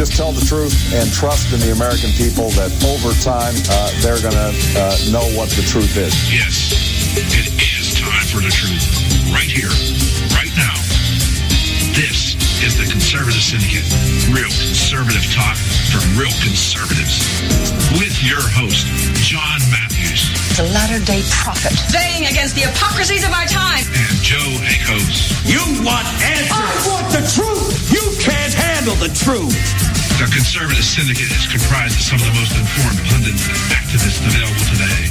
just tell the truth and trust in the American people that over time they're going to know what the truth is. Yes, it is time for the truth. Right here, right now. This is the Conservative Syndicate. Real conservative talk from real conservatives. With your host, John Matthews. The latter-day prophet. Baying against the hypocrisies of our time. And Joe Akos. You want answers. I want the truth. You can't handle the truth. The Conservative Syndicate is comprised of some of the most informed pundits and activists available today.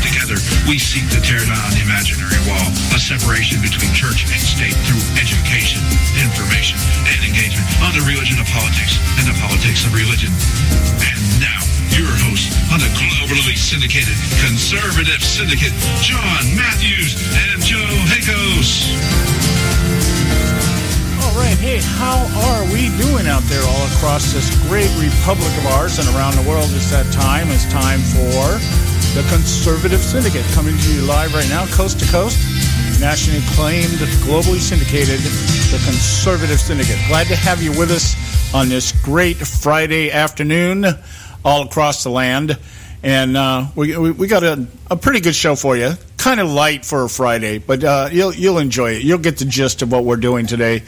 Together, we seek to tear down the imaginary wall, a separation between church and state through education, information, and engagement on the religion of politics and the politics of religion. And now, your host on the globally syndicated Conservative Syndicate, John Matthews and Joe Akos. All right, hey, how are we doing out there all across this great republic of ours and around the world? It's that time. It's time for the Conservative Syndicate, coming to you live right now, coast to coast, nationally acclaimed, globally syndicated, the Conservative Syndicate. Glad to have you with us on this great Friday afternoon all across the land. And we got a pretty good show for you. Kind of light for a Friday, but you'll enjoy it. You'll get the gist of what we're doing today.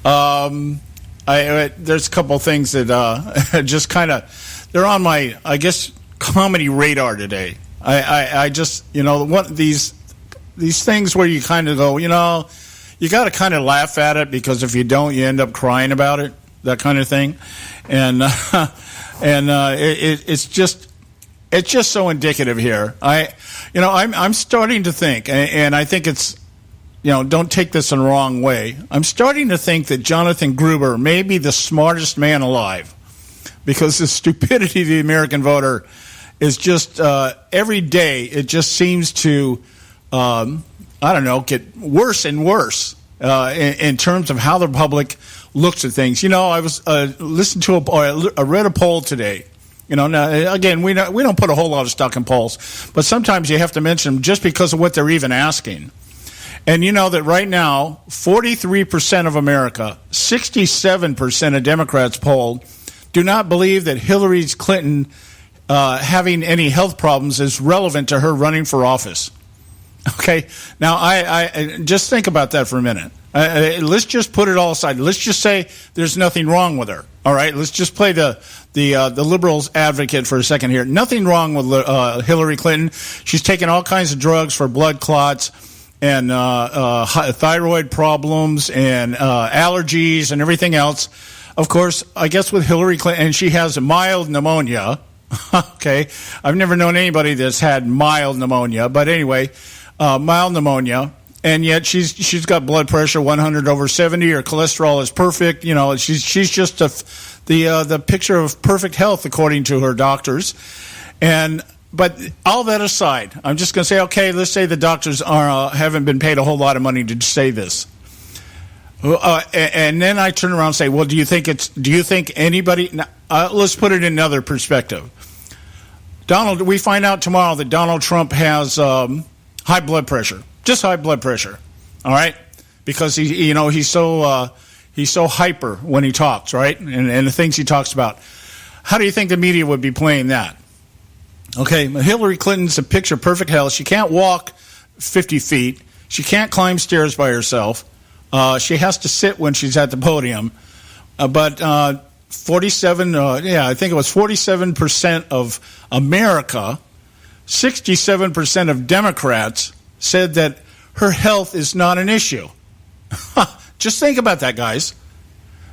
There's a couple things that just kind of, they're on my, I guess, comedy radar today. I just, these things where you kind of go, you got to kind of laugh at it, because if you don't, you end up crying about it, that kind of thing. And it's just so indicative here. I'm starting to think, and I think it's, don't take this in the wrong way. I'm starting to think that Jonathan Gruber may be the smartest man alive, because the stupidity of the American voter is just every day. It just seems to, get worse and worse in terms of how the public looks at things. I was listening to I read a poll today. Now, again, we don't put a whole lot of stock in polls, but sometimes you have to mention them just because of what they're even asking. And you know that right now, 43% of America, 67% of Democrats polled, do not believe that Hillary Clinton having any health problems is relevant to her running for office. Okay, now I just think about that for a minute. Let's just put it all aside. Let's just say there's nothing wrong with her. All right, let's just play the liberals advocate for a second here. Nothing wrong with Hillary Clinton. She's taken all kinds of drugs for blood clots and thyroid problems and allergies and everything else. Of course, I guess with Hillary Clinton, and she has a mild pneumonia. Okay, I've never known anybody that's had mild pneumonia, but anyway, mild pneumonia, and yet she's got blood pressure 100/70. Her cholesterol is perfect. She's just the picture of perfect health according to her doctors. But all that aside, I'm just going to say, okay, let's say the doctors haven't been paid a whole lot of money to say this. And then I turn around and say, well, do you think anybody? Let's put it in another perspective. We find out tomorrow that Donald Trump has high blood pressure, just high blood pressure. All right, because he's so hyper when he talks, right, and the things he talks about. How do you think the media would be playing that? Okay, Hillary Clinton's a picture of perfect health. She can't walk 50 feet. She can't climb stairs by herself. She has to sit when she's at the podium. But 47% of America, 67% of Democrats said that her health is not an issue. Just think about that, guys.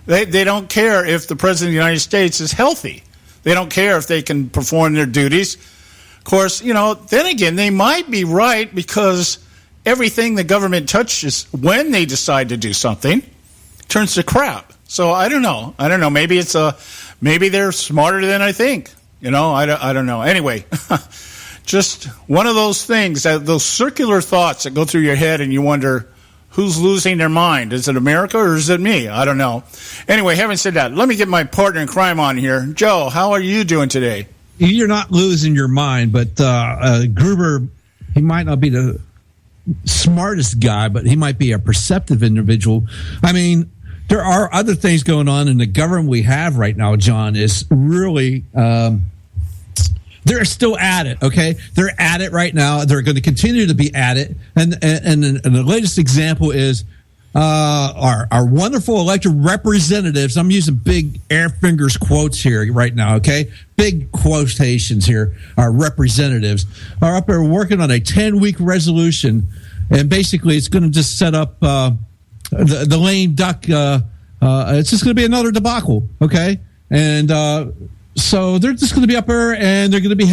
They don't care if the President of the United States is healthy. They don't care if they can perform their duties. Of course, then again, they might be right, because everything the government touches, when they decide to do something, turns to crap. So I don't know. Maybe maybe they're smarter than I think. I don't know. Anyway, just one of those things, those circular thoughts that go through your head, and you wonder, who's losing their mind? Is it America or is it me? I don't know. Anyway, having said that, let me get my partner in crime on here. Joe, how are you doing today? You're not losing your mind, but Gruber, he might not be the smartest guy, but he might be a perceptive individual. I mean, there are other things going on in the government we have right now, John, is really they're still at it, okay? They're at it right now. They're going to continue to be at it. And the latest example is our wonderful elected representatives. I'm using big air fingers quotes here right now, okay? Big quotations here. Our representatives are up there working on a 10-week resolution. And basically, it's going to just set up the lame duck. It's just going to be another debacle, okay? And so they're just going to be up there, and they're going to be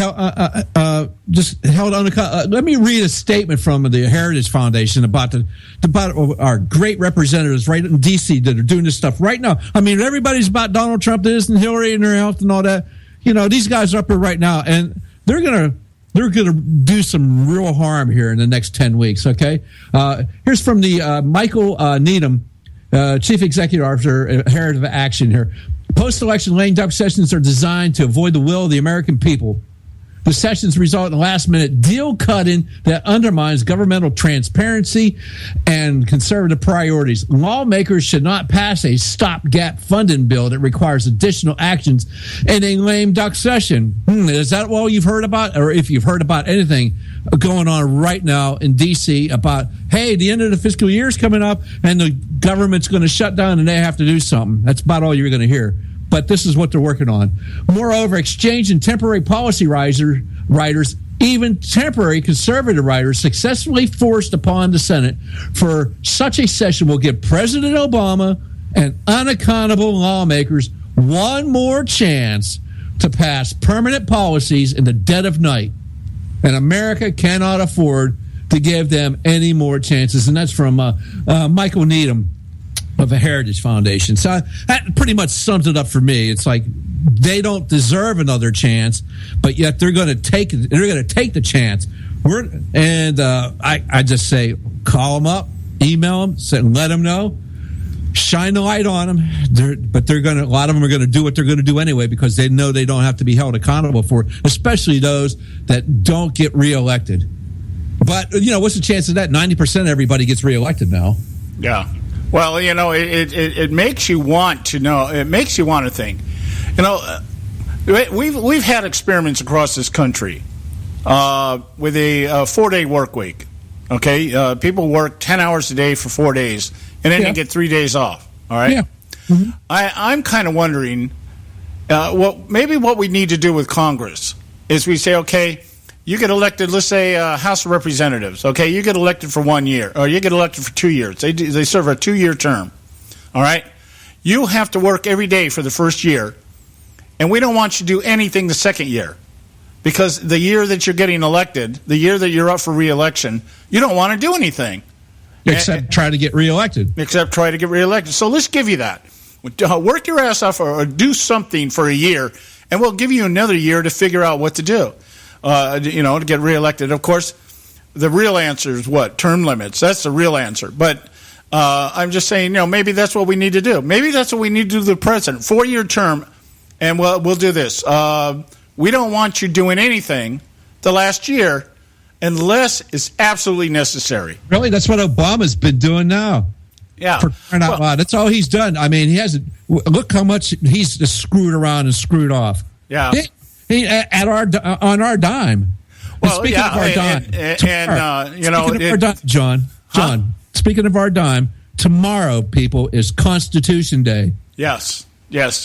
just held on. Let me read a statement from the Heritage Foundation about our great representatives right in D.C. that are doing this stuff right now. I mean, everybody's about Donald Trump, this and Hillary and their health and all that. You know, these guys are up there right now, and they're going to do some real harm here in the next 10 weeks, okay? Here's from the Michael Needham, Chief Executive Officer, Heritage Action here. Post-election lame duck sessions are designed to avoid the will of the American people. The sessions result in last-minute deal cutting that undermines governmental transparency and conservative priorities. Lawmakers should not pass a stopgap funding bill that requires additional actions in a lame duck session. Is that all you've heard about? Or if you've heard about anything going on right now in D.C. about, hey, the end of the fiscal year is coming up and the government's going to shut down and they have to do something. That's about all you're going to hear. But this is what they're working on. Moreover, exchange and temporary policy writers, even temporary conservative writers, successfully forced upon the Senate for such a session will give President Obama and unaccountable lawmakers one more chance to pass permanent policies in the dead of night. And America cannot afford to give them any more chances. And that's from Michael Needham of the Heritage Foundation. So that pretty much sums it up for me. It's like they don't deserve another chance, but yet they're going to take the chance. I just say call them up, email them, let them know, shine the light on them. A lot of them are going to do what they're going to do anyway because they know they don't have to be held accountable for it, especially those that don't get reelected. But what's the chance of that? 90% of everybody gets reelected now. Yeah. Well, it makes you want to know. It makes you want to think. We've had experiments across this country with a 4-day work week. Okay, people work 10 hours a day for 4 days, and then they get 3 days off. All right. Yeah. Mm-hmm. I'm kind of wondering, what we need to do with Congress is we say, okay, you get elected, let's say House of Representatives. Okay, you get elected for 1 year, or you get elected for 2 years. They serve a 2-year term. All right, you have to work every day for the first year, and we don't want you to do anything the second year, because the year that you're getting elected, the year that you're up for re-election, you don't want to do anything except try to get reelected. So let's give you that. Work your ass off, or do something for a year, and we'll give you another year to figure out what to do. To get reelected. Of course, the real answer is what? Term limits. That's the real answer. But I'm just saying, maybe that's what we need to do. Maybe that's what we need to do to the president. 4-year term, and we'll do this. We don't want you doing anything the last year unless it's absolutely necessary. Really? That's what Obama's been doing now. Yeah. For crying out loud. That's all he's done. I mean, he hasn't. Look how much he's just screwed around and screwed off. Yeah. On our dime. Well, speaking of our dime, John. Speaking of our dime, tomorrow, people, is Constitution Day. Yes.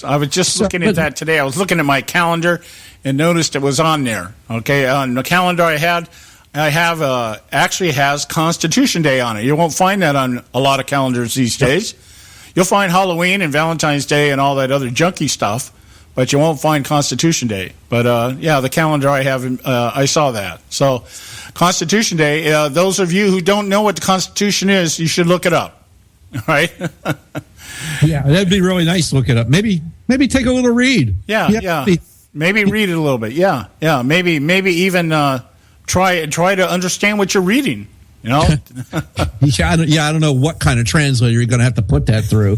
I was just looking at that today. I was looking at my calendar and noticed it was on there. Okay, on the calendar I have actually has Constitution Day on it. You won't find that on a lot of calendars these days. You'll find Halloween and Valentine's Day and all that other junky stuff, but you won't find Constitution Day. But, the calendar I have, I saw that. So, Constitution Day, those of you who don't know what the Constitution is, you should look it up. All right? Yeah, that'd be really nice to look it up. Maybe take a little read. Yeah. Maybe read it a little bit. Yeah. Maybe even try to understand what you're reading. I don't know what kind of translator you're going to have to put that through.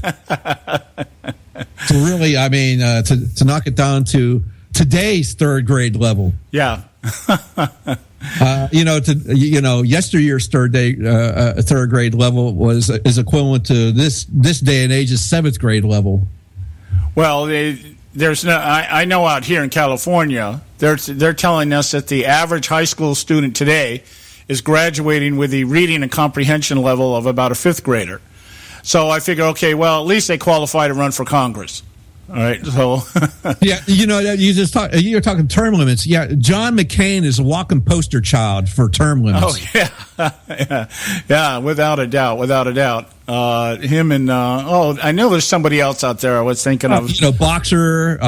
To really, to knock it down to today's third grade level. Yeah. Yesteryear's third grade level is equivalent to this day and age's seventh grade level. Well, there's no. I know out here in California, they're telling us that the average high school student today is graduating with the reading and comprehension level of about a fifth grader. So I figure, okay, well, at least they qualify to run for Congress. All right, so yeah, you're talking term limits. Yeah, John McCain is a walking poster child for term limits. Oh yeah, without a doubt. Him and I know there's somebody else out there I was thinking of. Boxer,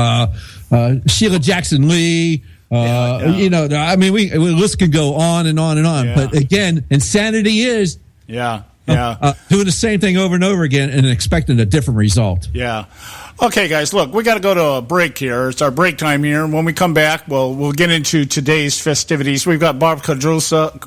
Sheila Jackson Lee. I mean, we list can go on and on and on. Yeah. But again, insanity is doing the same thing over and over again and expecting a different result. Yeah. Okay, guys, look, we got to go to a break here. It's our break time here. When we come back, we'll get into today's festivities. We've got Bob Cardoza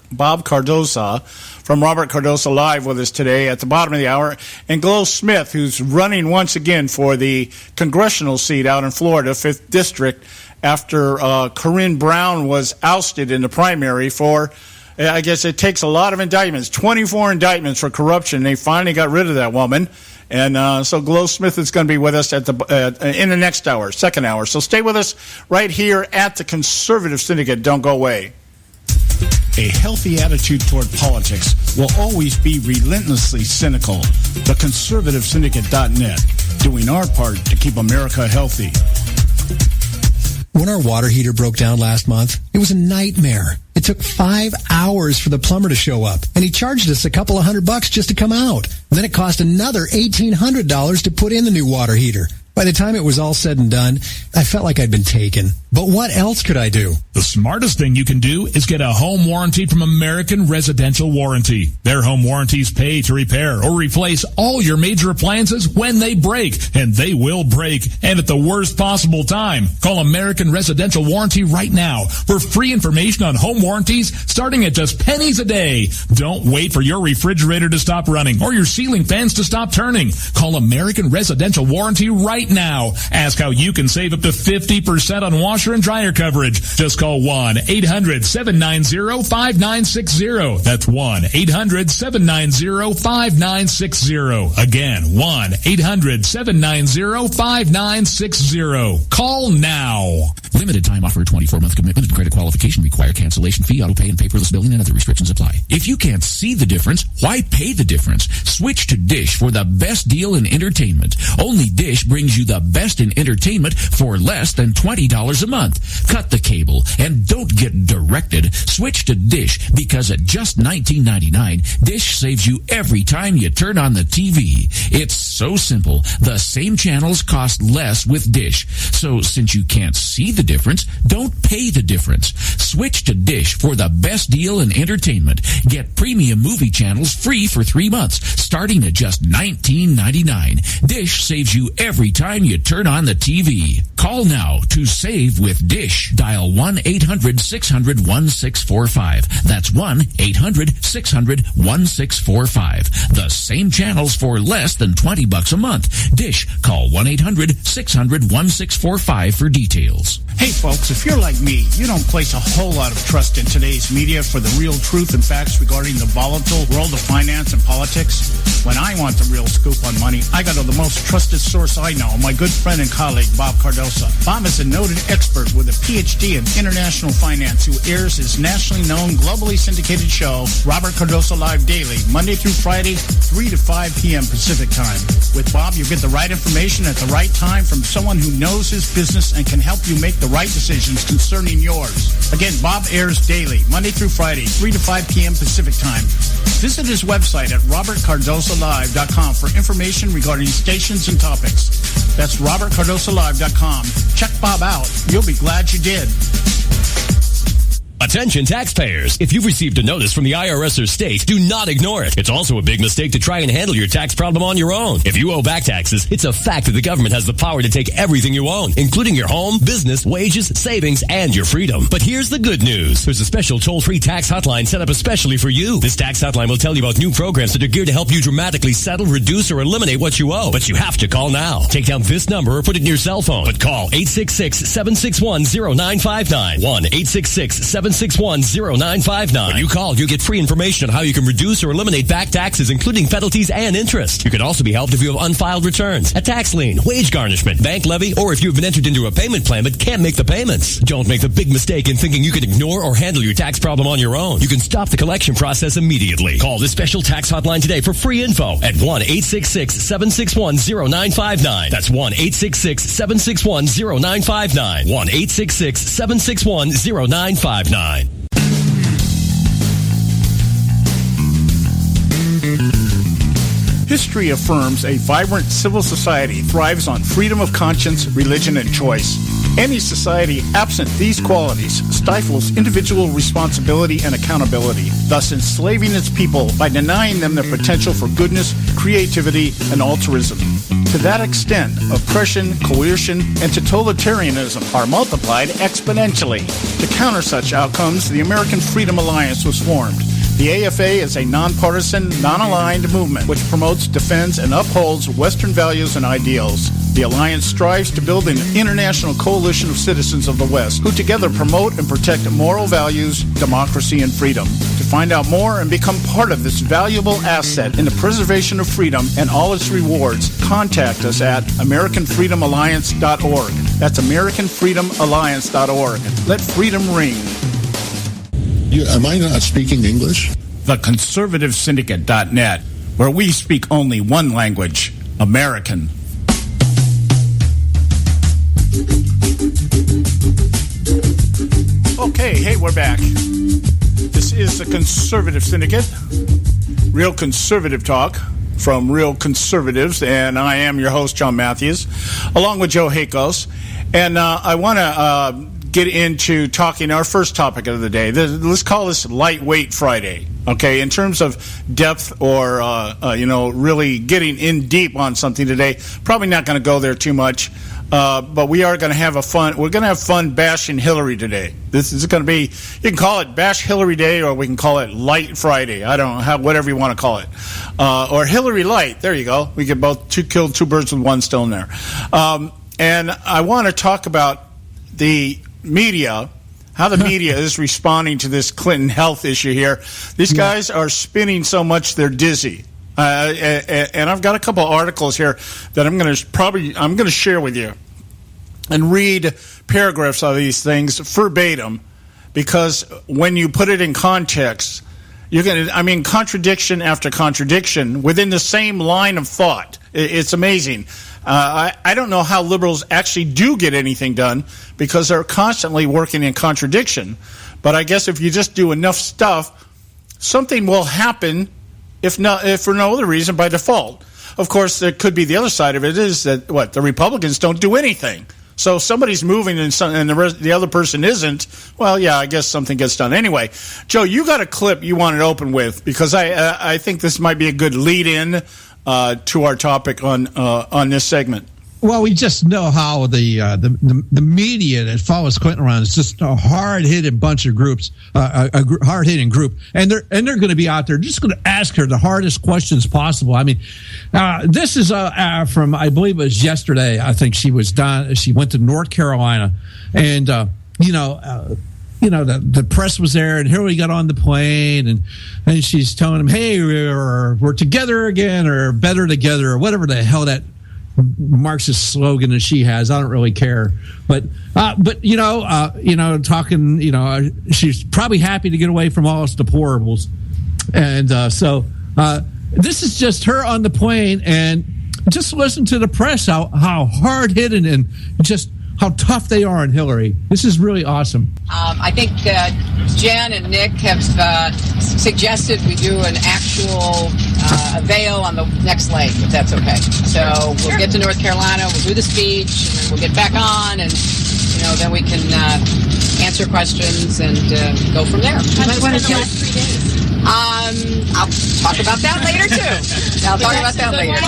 from Robert Cardoza Live with us today at the bottom of the hour, and Glo Smith, who's running once again for the congressional seat out in Florida, 5th District, after Corinne Brown was ousted in the primary for, I guess it takes a lot of indictments, 24 indictments for corruption. They finally got rid of that woman. And so Glo Smith is going to be with us in the next hour, second hour. So stay with us right here at the Conservative Syndicate. Don't go away. A healthy attitude toward politics will always be relentlessly cynical. TheConservativeSyndicate.net, doing our part to keep America healthy. When our water heater broke down last month, it was a nightmare. It took 5 hours for the plumber to show up, and he charged us a couple of $100 just to come out. And then it cost another $1,800 to put in the new water heater. By the time it was all said and done, I felt like I'd been taken. But what else could I do? The smartest thing you can do is get a home warranty from American Residential Warranty. Their home warranties pay to repair or replace all your major appliances when they break, and they will break, and at the worst possible time. Call American Residential Warranty right now for free information on home warranties starting at just pennies a day. Don't wait for your refrigerator to stop running or your ceiling fans to stop turning. Call American Residential Warranty right now. Ask how you can save up to 50% on washer and dryer coverage. Just call 1-800-790-5960. That's 1-800-790-5960. Again, 1-800-790-5960. Call now. Limited time offer, 24-month commitment and credit qualification require cancellation fee, auto pay, and paperless billing, and other restrictions apply. If you can't see the difference, why pay the difference? Switch to Dish for the best deal in entertainment. Only Dish brings you the best in entertainment for less than $20 a month. Cut the cable and don't get directed. Switch to Dish because at just $19.99, Dish saves you every time you turn on the TV. It's so simple. The same channels cost less with Dish. So since you can't see the difference, don't pay the difference. Switch to Dish for the best deal in entertainment. Get premium movie channels free for 3 months, starting at just $19.99. Dish saves you every time you turn on the TV. Call now to save with Dish. Dial 1-800-600-1645. That's 1-800-600-1645. The same channels for less than $20 a month. Dish. Call 1-800-600-1645 for details. Hey folks, if you're like me, you don't place a whole lot of trust in today's media for the real truth and facts regarding the volatile world of finance and politics. When I want the real scoop on money, I go to the most trusted source I know, my good friend and colleague, Bob Cardoza. Bob is a noted expert with a PhD in international finance who airs his nationally known, globally syndicated show, Robert Cardoza Live Daily, Monday through Friday, 3 to 5 p.m. Pacific Time. With Bob, you get the right information at the right time from someone who knows his business and can help you make the right decisions concerning yours. Again, Bob airs daily, Monday through Friday, 3 to 5 p.m. Pacific Time. Visit his website at robertcardozalive.com for information regarding stations and topics. That's robertcardozalive.com. Check Bob out. You'll be glad you did. Let's Attention taxpayers. If you've received a notice from the IRS or state, do not ignore it. It's also a big mistake to try and handle your tax problem on your own. If you owe back taxes, it's a fact that the government has the power to take everything you own, including your home, business, wages, savings, and your freedom. But here's the good news. There's a special toll-free tax hotline set up especially for you. This tax hotline will tell you about new programs that are geared to help you dramatically settle, reduce, or eliminate what you owe. But you have to call now. Take down this number or put it in your cell phone. But call 866-761-0959. 1-866-761-0959. When you call, you get free information on how you can reduce or eliminate back taxes, including penalties and interest. You can also be helped if you have unfiled returns, a tax lien, wage garnishment, bank levy, or if you've been entered into a payment plan but can't make the payments. Don't make the big mistake in thinking you can ignore or handle your tax problem on your own. You can stop the collection process immediately. Call this special tax hotline today for free info at 1-866-761-0959. That's 1-866-761-0959. 1-866-761-0959. History affirms a vibrant civil society thrives on freedom of conscience, religion, and choice. Any society absent these qualities stifles individual responsibility and accountability, thus enslaving its people by denying them their potential for goodness, creativity, and altruism. To that extent, oppression, coercion, and totalitarianism are multiplied exponentially. To counter such outcomes, the American Freedom Alliance was formed. The AFA is a nonpartisan, non-aligned movement which promotes, defends, and upholds Western values and ideals. The Alliance strives to build an international coalition of citizens of the West who together promote and protect moral values, democracy, and freedom. To find out more and become part of this valuable asset in the preservation of freedom and all its rewards, contact us at AmericanFreedomAlliance.org. That's AmericanFreedomAlliance.org. Let freedom ring. Am I not speaking English? The Conservative Syndicate.net, where we speak only one language, American. Okay, hey, we're back. This is the Conservative Syndicate, real conservative talk from real conservatives, and I am your host, John Matthews, along with Joe Hakos. And I want to get into talking our first topic of the day. Let's call this Lightweight Friday, okay? In terms of depth or, really getting in deep on something today, probably not going to go there too much, but we are going to have we're going to have fun bashing Hillary today. This is going to be, you can call it Bash Hillary Day, or we can call it Light Friday. I don't know, whatever you want to call it. Or Hillary Light. There you go. We get kill two birds with one stone there. And I want to talk about the media, how the media is responding to this Clinton health issue here. These guys are spinning so much they're dizzy. And I've got a couple articles here that I'm going to share with you and read paragraphs of these things verbatim, because when you put it in context, contradiction after contradiction within the same line of thought. It's amazing. I don't know how liberals actually do get anything done, because they're constantly working in contradiction. But I guess if you just do enough stuff, something will happen, if for no other reason, by default. Of course, there could be the other side of it is that, the Republicans don't do anything. So if somebody's moving and the other person isn't, well, yeah, I guess something gets done. Anyway, Joe, you got a clip you wanted to open with, because I think this might be a good lead-in to our topic on this segment. Well, we just know how the media that follows Clinton around is just a hard-hitting bunch of groups, hard-hitting group, and they're going to be out there just going to ask her the hardest questions possible. I mean, this is from, I believe it was yesterday. I think she went to North Carolina, and the press was there, and Hillary got on the plane, and she's telling them, "Hey, we're together again, or better together," or whatever the hell that Marxist slogan that she has. I don't really care, but talking, she's probably happy to get away from all its deplorables, and so this is just her on the plane, and just listen to the press how hard hitting and just how tough they are on Hillary. This is really awesome. I think Jen and Nick have suggested we do an actual Aveo on the next leg, if that's okay. So we'll get to North Carolina, we'll do the speech, and then we'll get back on, and then we can answer questions, and go from there. What is your 3 days? I'll talk about that later too. I'll talk about that later.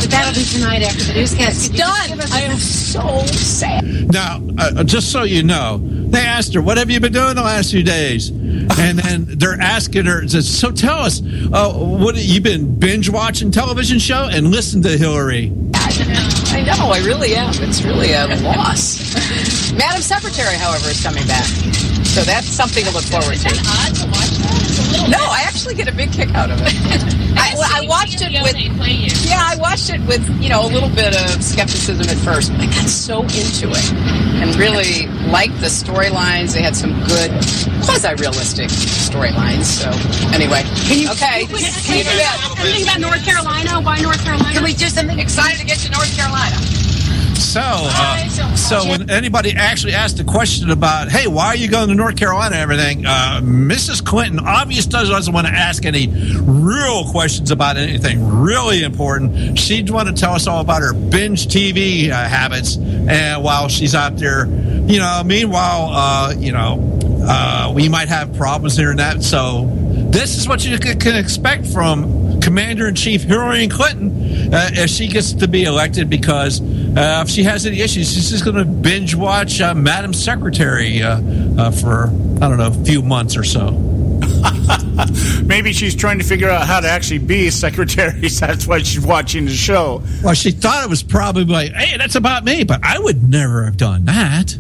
That'll be tonight after the newscast. It's done. I am so sad. Now, just so you know, they asked her, "What have you been doing the last few days?" And then they're asking her, "So tell us, what you been binge watching television show and listen to Hillary?" I know, I really am. It's really a loss. Madam Secretary, however, is coming back. So that's something to look forward to. Is that odd to watch that? No, I actually get a big kick out of it. I watched it with, I watched it with, a little bit of skepticism at first, but I got so into it and really liked the storylines. They had some good, quasi-realistic storylines. So anyway, Can you do that? Something about North Carolina? Why North Carolina? Can we do something excited to get to North Carolina? So when anybody actually asked a question about, hey, why are you going to North Carolina and everything, Mrs. Clinton obviously doesn't want to ask any real questions about anything really important. She'd want to tell us all about her binge TV habits, and while she's out there, meanwhile, we might have problems here and that. So this is what you can expect from Commander-in-Chief Hillary Clinton if she gets to be elected, because if she has any issues, she's just going to binge watch Madam Secretary for, I don't know, a few months or so. Maybe she's trying to figure out how to actually be a secretary. That's why she's watching the show. Well, she thought it was probably like, hey, that's about me, but I would never have done that.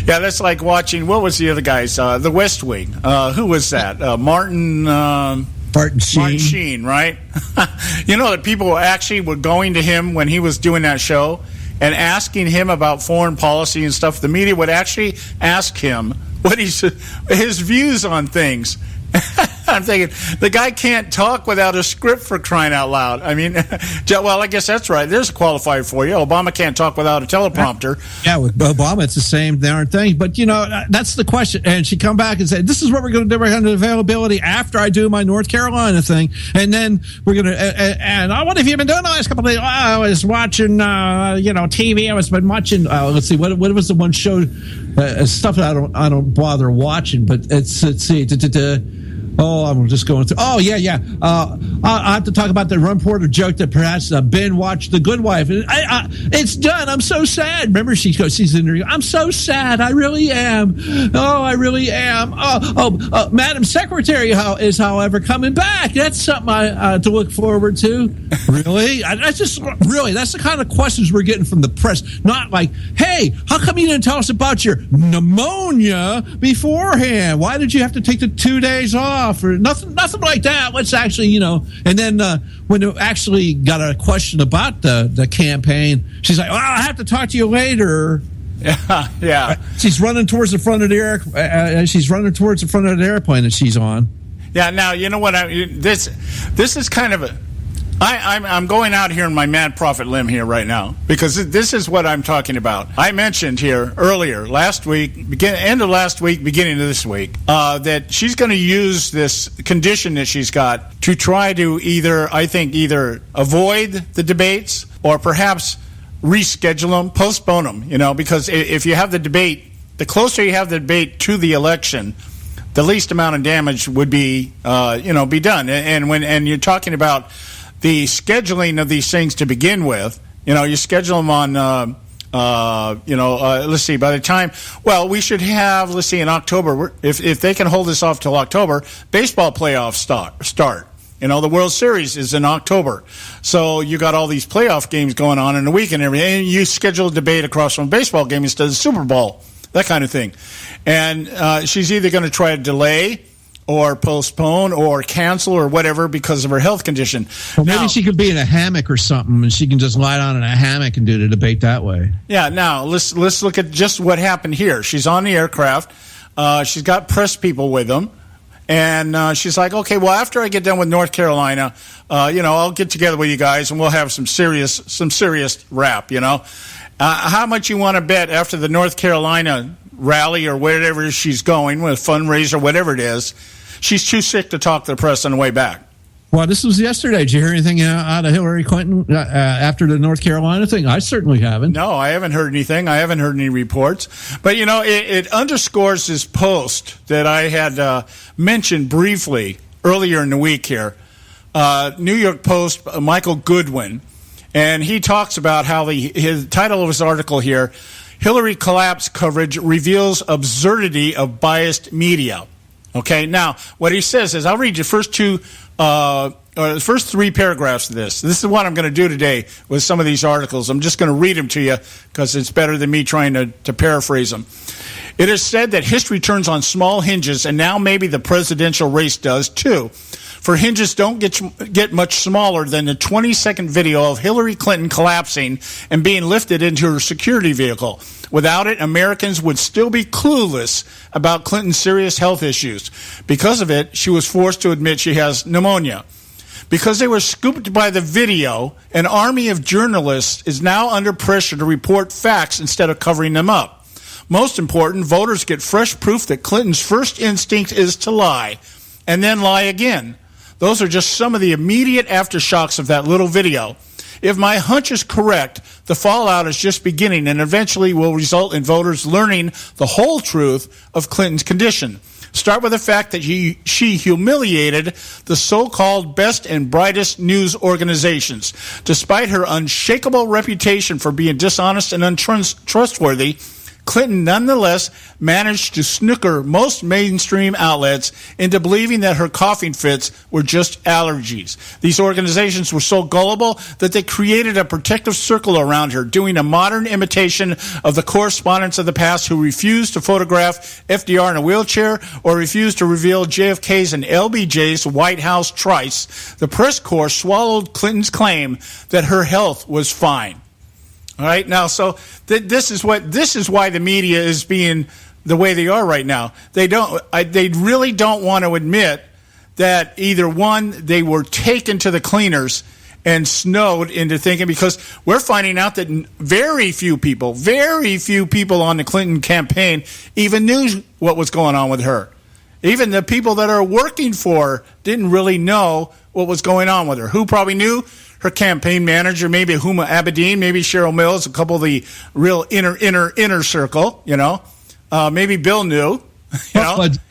Yeah, that's like watching, what was the other guy's? The West Wing. Who was that? Martin Sheen. Martin Sheen, right? That people actually were going to him when he was doing that show and asking him about foreign policy and stuff. The media would actually ask him what his views on things. I'm thinking, the guy can't talk without a script, for crying out loud. I mean, well, I guess that's right. There's a qualifier for you. Obama can't talk without a teleprompter. Yeah, with Obama, it's the same darn thing. But, that's the question. And she come back and say, this is what we're going to do. We're going to do availability after I do my North Carolina thing. And then we're going to, and what have you been doing the last couple of days? I was watching, TV. I was been watching, let's see, what was the one show, stuff that I don't bother watching, but let's see, oh, I'm just going through. Oh, yeah. I have to talk about the Ron Porter joke that perhaps Ben watched The Good Wife. It's done. I'm so sad. Remember, she's in there. I'm so sad. I really am. Oh, I really am. Madam Secretary is, however, coming back. That's something to look forward to. Really? That's the kind of questions we're getting from the press. Not like, hey, how come you didn't tell us about your pneumonia beforehand? Why did you have to take the 2 days off? Or nothing like that. Let's actually, and then when they actually got a question about the campaign, she's like, "Well, I'll have to talk to you later." Yeah. She's running towards the front of the airplane that she's on. Yeah. Now you know what? This is kind of a. I'm going out here on my mad prophet limb here right now, because this is what I'm talking about. I mentioned here earlier, last week, end of last week, beginning of this week, that she's going to use this condition that she's got to try to either avoid the debates or perhaps reschedule them, postpone them, because if you have the debate, the closer you have the debate to the election, the least amount of damage would be, be done. And you're talking about the scheduling of these things to begin with, you schedule them on, let's see, by the time, we should have, in October, if they can hold this off till October, baseball playoffs start. The World Series is in October. So you got all these playoff games going on in a week and everything, and you schedule a debate across from a baseball game instead of the Super Bowl, that kind of thing. And she's either going to try to delay or postpone or cancel or whatever because of her health condition. Well, maybe she could be in a hammock or something, and she can just lie down in a hammock and do the debate that way. Yeah, now let's look at just what happened here. She's on the aircraft. She's got press people with them. And she's like, okay, well, after I get done with North Carolina, I'll get together with you guys and we'll have some serious rap, How much you want to bet after the North Carolina rally or wherever she's going, with a fundraiser, whatever it is, she's too sick to talk to the press on the way back. Well, this was yesterday. Did you hear anything out of Hillary Clinton after the North Carolina thing? I certainly haven't. No, I haven't heard anything. I haven't heard any reports. But, it underscores this post that I had mentioned briefly earlier in the week here. New York Post, Michael Goodwin, and he talks about how his title of his article here, Hillary collapse coverage reveals absurdity of biased media. Okay, now what he says is, I'll read you the first three paragraphs of this. This is what I'm going to do today with some of these articles. I'm just going to read them to you because it's better than me trying to paraphrase them. It is said that history turns on small hinges, and now maybe the presidential race does too. For hinges don't get much smaller than the 20-second video of Hillary Clinton collapsing and being lifted into her security vehicle. Without it, Americans would still be clueless about Clinton's serious health issues. Because of it, she was forced to admit she has pneumonia. Because they were scooped by the video, an army of journalists is now under pressure to report facts instead of covering them up. Most important, voters get fresh proof that Clinton's first instinct is to lie, and then lie again. Those are just some of the immediate aftershocks of that little video. If my hunch is correct, the fallout is just beginning and eventually will result in voters learning the whole truth of Clinton's condition. Start with the fact that she humiliated the so-called best and brightest news organizations. Despite her unshakable reputation for being dishonest and untrustworthy, Clinton nonetheless managed to snooker most mainstream outlets into believing that her coughing fits were just allergies. These organizations were so gullible that they created a protective circle around her, doing a modern imitation of the correspondents of the past who refused to photograph FDR in a wheelchair or refused to reveal JFK's and LBJ's White House trice. The press corps swallowed Clinton's claim that her health was fine. All right, now, so this is why the media is being the way they are right now. They really don't want to admit that either one, they were taken to the cleaners and snowed into thinking, because we're finding out that very few people on the Clinton campaign even knew what was going on with her. Even the people that are working for her didn't really know what was going on with her. Who probably knew? Her campaign manager, maybe Huma Abedin, maybe Cheryl Mills, a couple of the real inner circle, maybe Bill knew.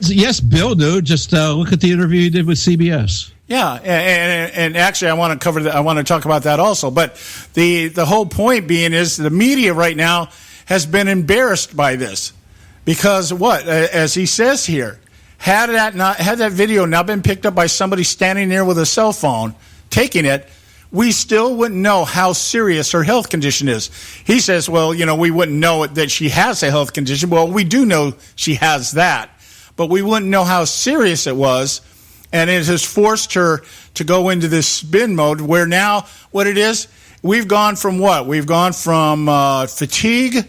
Yes, Bill knew. Just look at the interview he did with CBS. Yeah, and actually, I want to cover that. I want to talk about that also. But the whole point being is the media right now has been embarrassed by this, because as he says here, had that video not been picked up by somebody standing there with a cell phone taking it, we still wouldn't know how serious her health condition is. He says, well, we wouldn't know that she has a health condition. Well, we do know she has that, but we wouldn't know how serious it was. And it has forced her to go into this spin mode where now what it is, we've gone from what? We've gone from fatigue.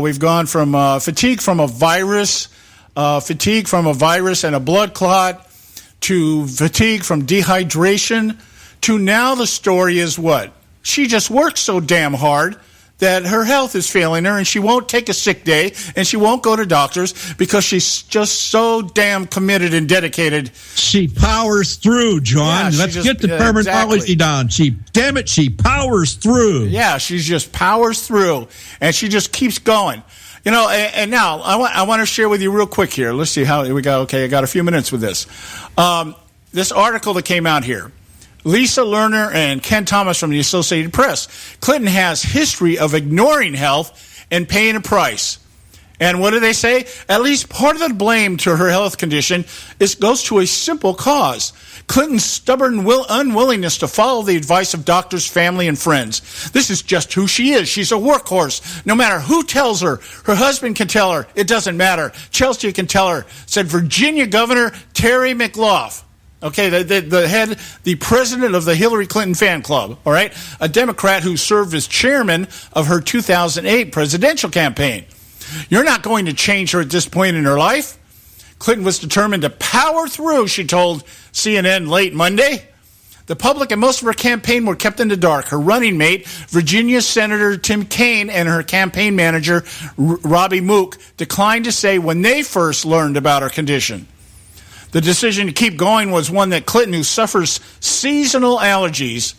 We've gone from fatigue from a virus and a blood clot, to fatigue from dehydration, to now the story is what? She just works so damn hard that her health is failing her, and she won't take a sick day, and she won't go to doctors because she's just so damn committed and dedicated. She powers through, John. Yeah, Let's get the terminology down. She powers through. Yeah, she just powers through, and she just keeps going. And now I want to share with you real quick here. Let's see how we got. Okay, I got a few minutes with this. This article that came out here. Lisa Lerner and Ken Thomas from the Associated Press. Clinton has history of ignoring health and paying a price. And what do they say? At least part of the blame to her health condition goes to a simple cause. Clinton's stubborn unwillingness to follow the advice of doctors, family, and friends. This is just who she is. She's a workhorse. No matter who tells her, her husband can tell her, it doesn't matter. Chelsea can tell her, said Virginia Governor Terry McAuliffe. Okay, the president of the Hillary Clinton fan club, all right? A Democrat who served as chairman of her 2008 presidential campaign. You're not going to change her at this point in her life. Clinton was determined to power through, she told CNN late Monday. The public and most of her campaign were kept in the dark. Her running mate, Virginia Senator Tim Kaine, and her campaign manager, Robbie Mook, declined to say when they first learned about her condition. The decision to keep going was one that Clinton, who suffers seasonal allergies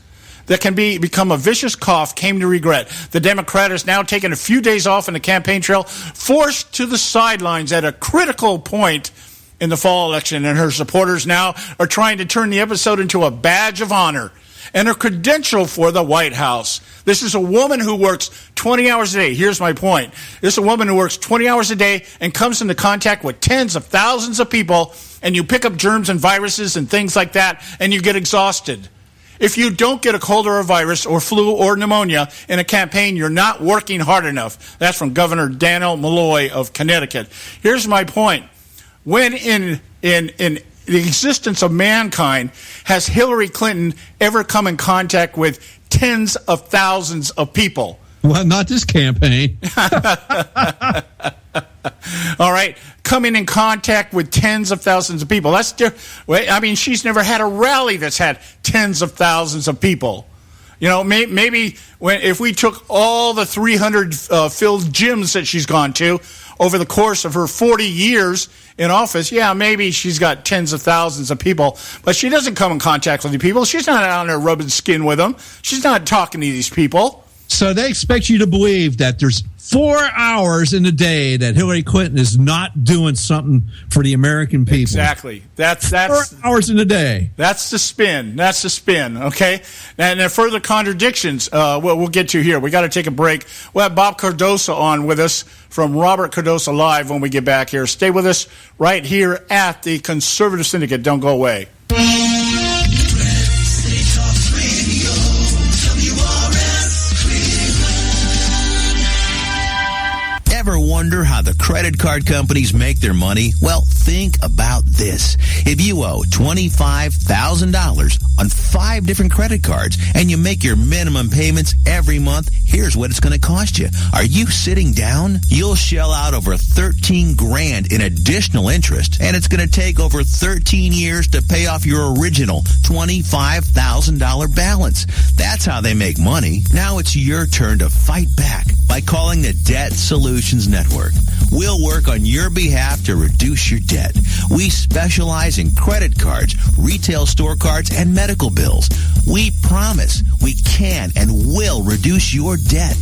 that can become a vicious cough, came to regret. The Democrat has now taken a few days off in the campaign trail, forced to the sidelines at a critical point in the fall election, and her supporters now are trying to turn the episode into a badge of honor and a credential for the White House. This is a woman who works 20 hours a day. Here's my point. This is a woman who works 20 hours a day and comes into contact with tens of thousands of people, and you pick up germs and viruses and things like that, and you get exhausted. If you don't get a cold or a virus or flu or pneumonia in a campaign, you're not working hard enough. That's from Governor Daniel Malloy of Connecticut. Here's my point. When in the existence of mankind has Hillary Clinton ever come in contact with tens of thousands of people? Well, not this campaign. All right, coming in contact with tens of thousands of people. I mean, she's never had a rally that's had tens of thousands of people. You know, maybe if we took all the 300 filled gyms that she's gone to over the course of her 40 years in office, yeah, maybe she's got tens of thousands of people, but she doesn't come in contact with the people. She's not out there rubbing skin with them. She's not talking to these people. So they expect you to believe that there's 4 hours in a day that Hillary Clinton is not doing something for the American people. Exactly. That's 4 hours in a day. That's the spin. That's the spin. Okay. And there are further contradictions. We'll get to here. We got to take a break. We'll have Bob Cardoso on with us from Robert Cardoso Live when we get back here. Stay with us right here at the Conservative Syndicate. Don't go away. Ever wonder how the credit card companies make their money? Well, think about this. If you owe $25,000 on 5 different credit cards and you make your minimum payments every month, here's what it's going to cost you. Are you sitting down? You'll shell out over $13,000 in additional interest, and it's going to take over 13 years to pay off your original $25,000 balance. That's how they make money. Now it's your turn to fight back by calling the Debt Solutions Network. We'll work on your behalf to reduce your debt. We specialize in credit cards, retail store cards, and medical bills. We promise we can and will reduce your debt.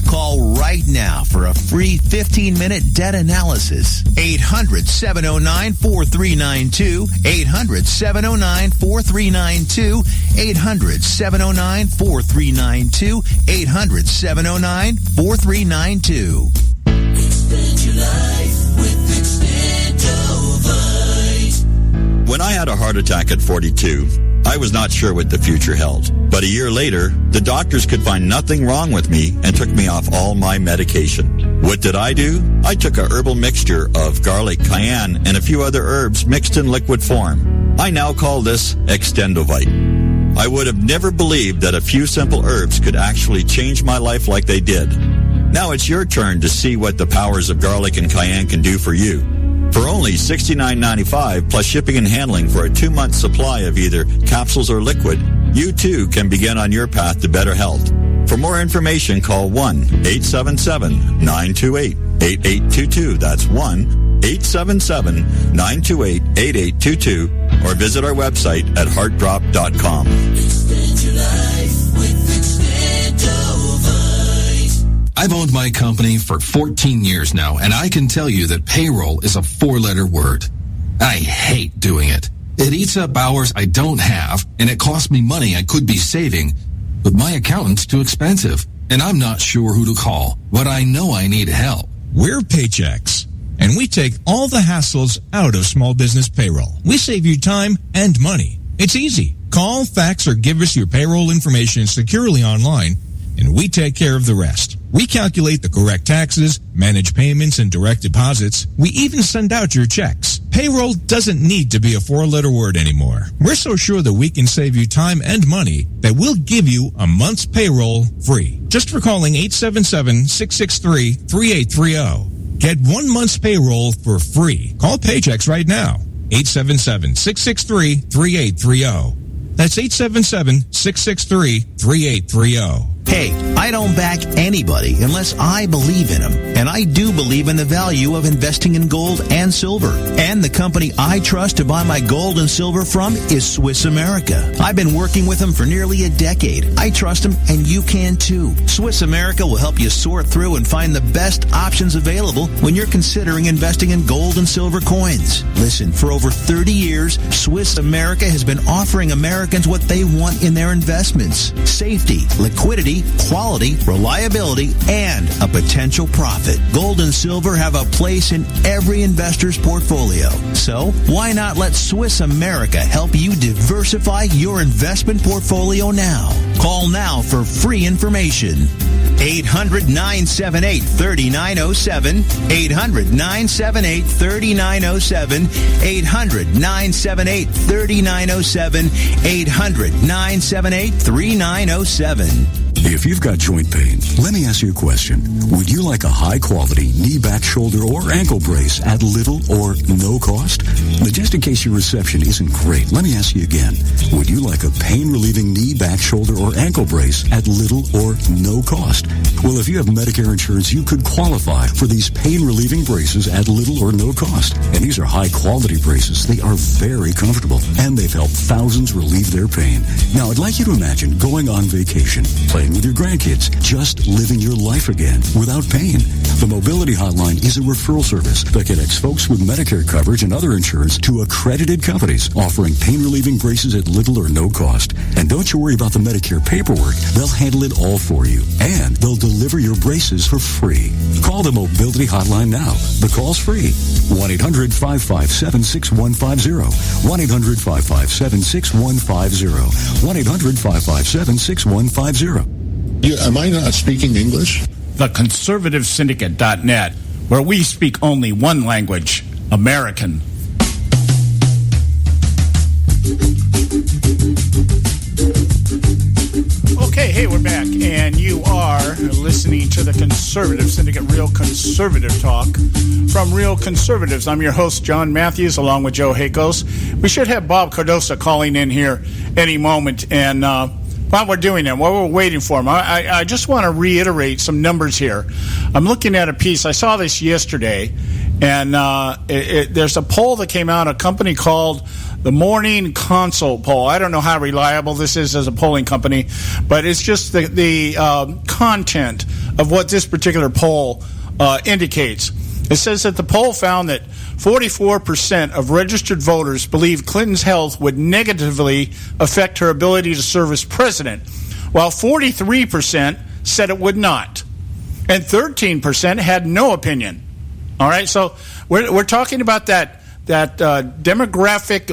Call right now for a free 15-minute debt analysis. 800-709-4392. 800-709-4392. 800-709-4392. 800-709-4392. Expand your life with Expandovite. When I had a heart attack at 42, I was not sure what the future held. But a year later, the doctors could find nothing wrong with me and took me off all my medication. What did I do? I took a herbal mixture of garlic, cayenne, and a few other herbs mixed in liquid form. I now call this Extendovite. I would have never believed that a few simple herbs could actually change my life like they did. Now it's your turn to see what the powers of garlic and cayenne can do for you. For only $69.95 plus shipping and handling for a 2-month supply of either capsules or liquid, you too can begin on your path to better health. For more information, call 1-877-928-8822. That's 1-877-928-8822. Or visit our website at heartdrop.com. Expand your life with Expandovite. I've owned my company for 14 years now, and I can tell you that payroll is a 4-letter word. I hate doing it. It eats up hours I don't have, and it costs me money I could be saving. But my accountant's too expensive, and I'm not sure who to call, but I know I need help. We're Paychex, and we take all the hassles out of small business payroll. We save you time and money. It's easy. Call, fax, or give us your payroll information securely online, and we take care of the rest. We calculate the correct taxes, manage payments and direct deposits. We even send out your checks. Payroll doesn't need to be a 4-letter word anymore. We're so sure that we can save you time and money that we'll give you a month's payroll free. Just for calling 877-663-3830. Get 1 month's payroll for free. Call Paychex right now. 877-663-3830. That's 877-663-3830. Hey, I don't back anybody unless I believe in them. And I do believe in the value of investing in gold and silver. And the company I trust to buy my gold and silver from is Swiss America. I've been working with them for nearly a decade. I trust them, and you can too. Swiss America will help you sort through and find the best options available when you're considering investing in gold and silver coins. Listen, for over 30 years, Swiss America has been offering Americans what they want in their investments: safety, liquidity, quality, reliability, and a potential profit. Gold and silver have a place in every investor's portfolio. So why not let Swiss America help you diversify your investment portfolio now? Call now for free information. 800-978-3907. 800-978-3907. 800-978-3907. 800-978-3907. If you've got joint pain, let me ask you a question. Would you like a high-quality knee, back, shoulder, or ankle brace at little or no cost? But just in case your reception isn't great, let me ask you again. Would you like a pain-relieving knee, back, shoulder, or ankle brace at little or no cost? Well, if you have Medicare insurance, you could qualify for these pain-relieving braces at little or no cost. And these are high-quality braces. They are very comfortable, and they've helped thousands relieve their pain. Now, I'd like you to imagine going on vacation, playing with your grandkids, just living your life again without pain. The Mobility Hotline is a referral service that connects folks with Medicare coverage and other insurance to accredited companies offering pain-relieving braces at little or no cost. And don't you worry about the Medicare paperwork. They'll handle it all for you. And they'll deliver your braces for free. Call the Mobility Hotline now. The call's free. 1-800-557-6150. 1-800-557-6150. 1-800-557-6150. Am I not speaking English? The Conservative Syndicate.net, where we speak only one language, American. Okay, hey, we're back, and you are listening to the Conservative Syndicate, Real Conservative Talk from Real Conservatives. I'm your host, John Matthews, along with Joe Hakos. We should have Bob Cardosa calling in here any moment, and while we're doing that, while we're waiting for him, I just want to reiterate some numbers here. I'm looking at a piece. I saw this yesterday, and there's a poll that came out, a company called the Morning Consult poll. I don't know how reliable this is as a polling company, but it's just the content of what this particular poll indicates. It says that the poll found that 44% of registered voters believe Clinton's health would negatively affect her ability to serve as president, while 43% said it would not, and 13% had no opinion. All right, so we're talking about that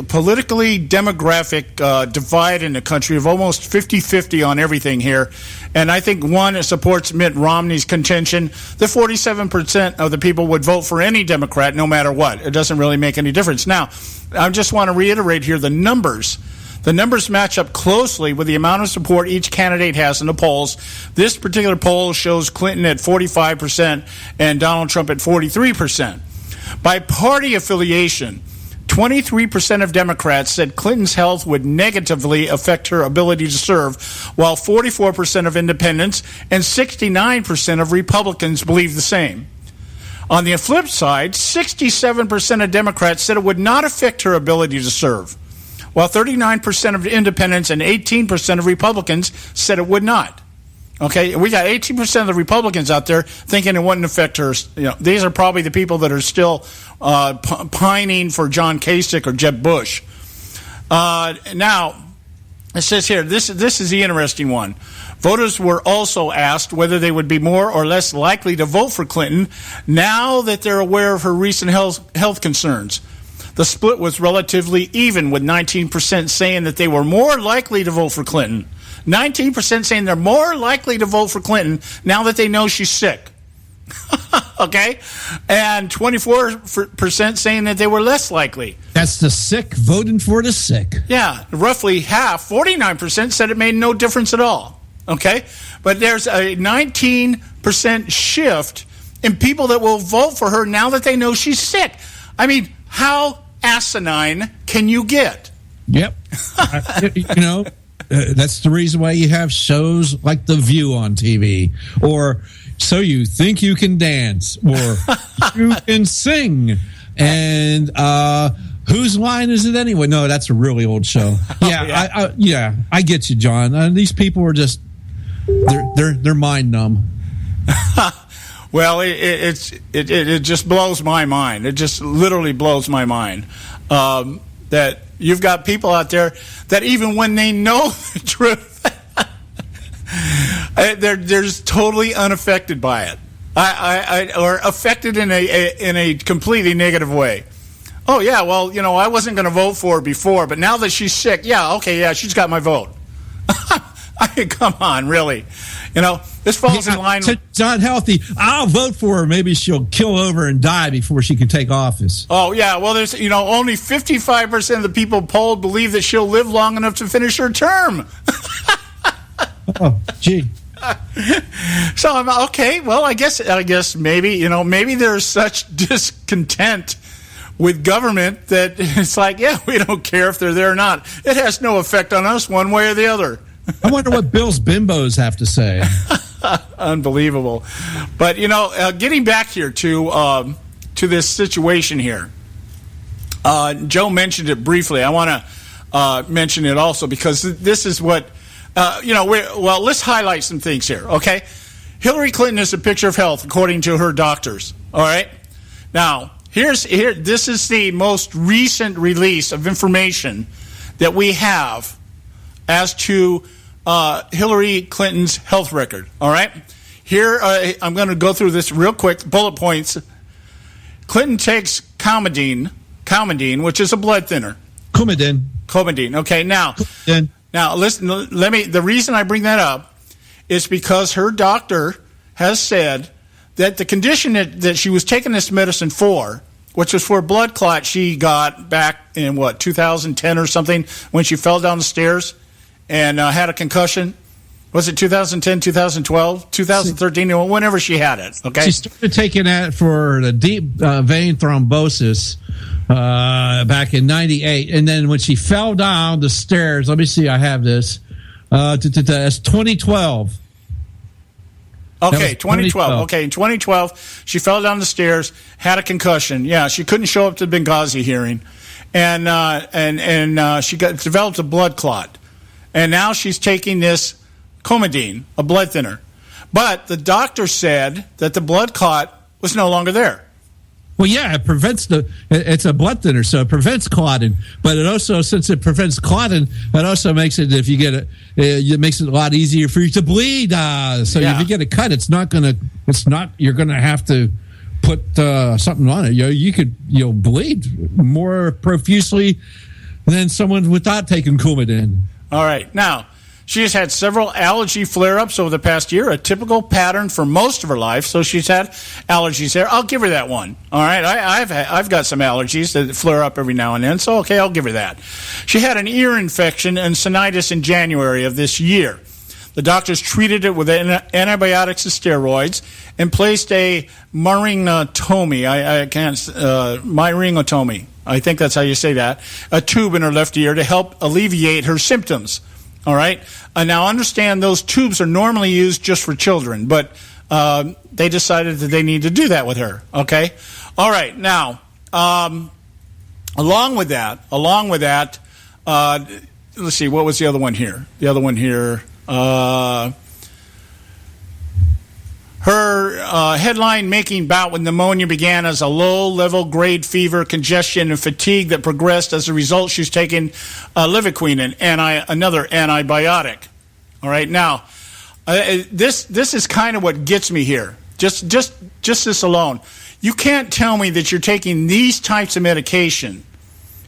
politically demographic divide in the country of almost 50-50 on everything here. And I think one supports Mitt Romney's contention that 47% of the people would vote for any Democrat no matter what. It doesn't really make any difference. Now, I just want to reiterate here the numbers. The numbers match up closely with the amount of support each candidate has in the polls. This particular poll shows Clinton at 45% and Donald Trump at 43%. By party affiliation, 23% of Democrats said Clinton's health would negatively affect her ability to serve, while 44% of independents and 69% of Republicans believe the same. On the flip side, 67% of Democrats said it would not affect her ability to serve, while 39% of independents and 18% of Republicans said it would not. Okay, we got 18% of the Republicans out there thinking it wouldn't affect her. You know, these are probably the people that are still pining for John Kasich or Jeb Bush. Now, it says here, this is the interesting one. Voters were also asked whether they would be more or less likely to vote for Clinton now that they're aware of her recent health concerns. The split was relatively even, with 19% saying that they were more likely to vote for Clinton. 19% saying they're more likely to vote for Clinton now that they know she's sick. Okay? And 24% saying that they were less likely. That's the sick voting for the sick. Yeah, roughly half, 49%, said it made no difference at all. Okay? But there's a 19% shift in people that will vote for her now that they know she's sick. I mean, how asinine can you get? Yep. That's the reason why you have shows like The View on TV, or So You Think You Can Dance, or You Can Sing, and Whose Line Is It Anyway? No, that's a really old show. Yeah, I get you, John. These people are just they're mind numb. Well, it just blows my mind. It just literally blows my mind that you've got people out there that even when they know the truth, they're just totally unaffected by it, or affected in a completely negative way. Oh yeah, well, I wasn't going to vote for her before, but now that she's sick, she's got my vote. I mean, come on, really. This falls in line. It's not healthy. I'll vote for her. Maybe she'll kill over and die before she can take office. Oh, yeah. Well, there's, only 55% of the people polled believe that she'll live long enough to finish her term. Oh, gee. So I'm okay. Well, I guess maybe, maybe there's such discontent with government that it's like, yeah, we don't care if they're there or not. It has no effect on us one way or the other. I wonder what Bill's bimbos have to say. Unbelievable. But, getting back here to this situation here, Joe mentioned it briefly. I want to mention it also because this is what, let's highlight some things here, okay? Hillary Clinton is a picture of health, according to her doctors, all right? Now, this is the most recent release of information that we have as to Hillary Clinton's health record. All right? Here, I'm going to go through this real quick, bullet points. Clinton takes Coumadin, which is a blood thinner. Coumadin. Okay, now listen. The reason I bring that up is because her doctor has said that the condition that she was taking this medicine for, which was for a blood clot she got back in 2010 or something, when she fell down the stairs and had a concussion. Was it 2010, 2012, 2013, whenever she had it? Okay, she started taking that for the deep vein thrombosis back in '98, and then when she fell down the stairs, let me see, I have this. That's 2012. Okay, 2012. Okay, in 2012, she fell down the stairs, had a concussion. Yeah, she couldn't show up to the Benghazi hearing, and she developed a blood clot, and now she's taking this Coumadin, a blood thinner. But the doctor said that the blood clot was no longer there. Well, yeah, it prevents it's a blood thinner, so it prevents clotting. But it also, since it prevents clotting, it also makes it, if you get it, it makes it a lot easier for you to bleed. So if you get a cut, you're going to have to put something on it. You'll bleed more profusely than someone without taking Coumadin. All right. Now, she has had several allergy flare-ups over the past year, a typical pattern for most of her life. So she's had allergies there. I'll give her that one. All right, I've got some allergies that flare up every now and then. So okay, I'll give her that. She had an ear infection and sinusitis in January of this year. The doctors treated it with antibiotics and steroids and placed a myringotomy. Myringotomy. I think that's how you say that. A tube in her left ear to help alleviate her symptoms. All right. Now, understand those tubes are normally used just for children, but they decided that they need to do that with her. Okay. All right. Now, along with that, let's see. What was the other one here? Her headline-making bout with pneumonia began as a low-level grade fever, congestion, and fatigue that progressed. As a result, she's taking Livaquine, another antibiotic. All right, now this is kind of what gets me here. Just this alone, you can't tell me that you're taking these types of medication,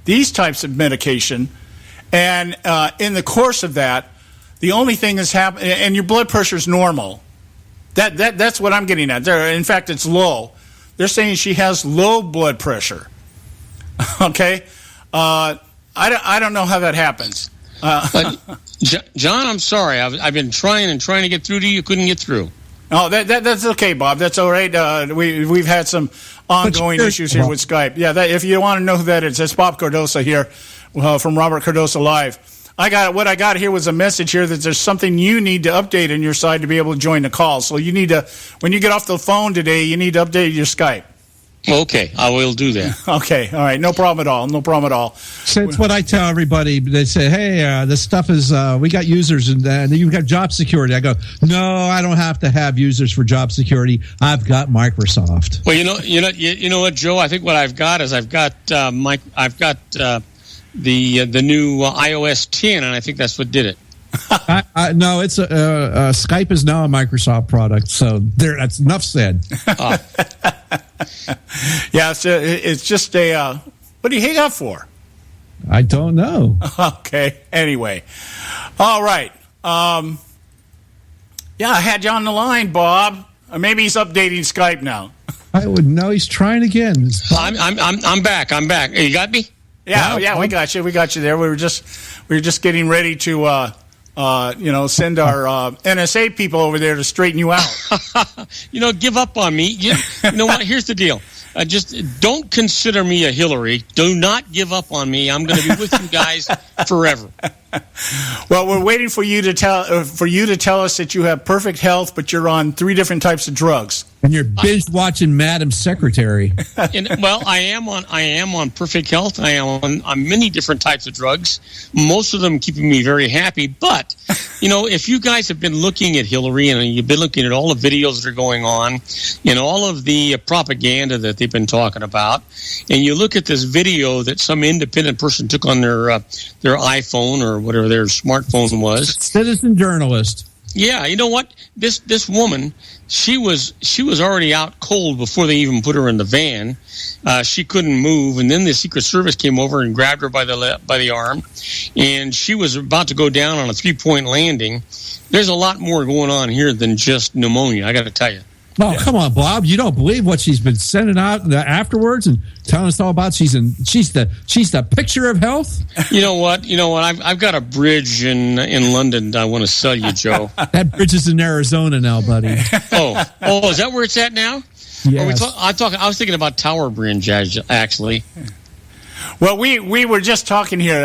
and in the course of that, the only thing that's happening, and your blood pressure is normal. That's what I'm getting at. In fact, it's low. They're saying she has low blood pressure. Okay, I don't know how that happens. John, I'm sorry. I've been trying to get through to you. Couldn't get through. Oh, that's okay, Bob. That's all right. We've had some ongoing issues here with Skype. Yeah, if you want to know who that is, that's Bob Cardosa here from Robert Cardosa Live. what I got here was a message here that there's something you need to update on your side to be able to join the call. So you need to, when you get off the phone today, you need to update your Skype. Okay, I will do that. Okay, all right, no problem at all. No problem at all. So it's what I tell everybody. They say, "Hey, this stuff is we got users and you've got job security." I go, "No, I don't have to have users for job security. I've got Microsoft." Well, you know what, Joe? I think what I've got is I've got the new iOS 10, and I think that's what did it. No, it's Skype is now a Microsoft product, so that's enough said. Yeah, it's just a. What do you hang up for? I don't know. Okay. Anyway, all right. Yeah, I had you on the line, Bob. Or maybe he's updating Skype now. I would know. He's trying again. I'm back. Hey, you got me? Yeah, we got you. We got you there. We were just getting ready to. Send our NSA people over there to straighten you out. Give up on me. You know what? Here's the deal. Just don't consider me a Hillary. Do not give up on me. I'm going to be with you guys forever. Well, we're waiting for you to tell us that you have perfect health, but you're on 3 different types of drugs. And you're binge watching Madam Secretary. I am on perfect health. I am on many different types of drugs. Most of them keeping me very happy. But if you guys have been looking at Hillary and you've been looking at all the videos that are going on, all of the propaganda that they've been talking about, and you look at this video that some independent person took on their iPhone or whatever their smartphone was, citizen journalist. Yeah, you know what? This woman, she was already out cold before they even put her in the van. She couldn't move, and then the Secret Service came over and grabbed her by the arm, and she was about to go down on a 3-point landing. There's a lot more going on here than just pneumonia, I got to tell you. Oh, come on, Bob! You don't believe what she's been sending out afterwards and telling us all about. She's the picture of health. You know what? I've got a bridge in London I want to sell you, Joe. That bridge is in Arizona now, buddy. Oh, is that where it's at now? Yes. I was thinking about Tower Bridge actually. Well, we were just talking here.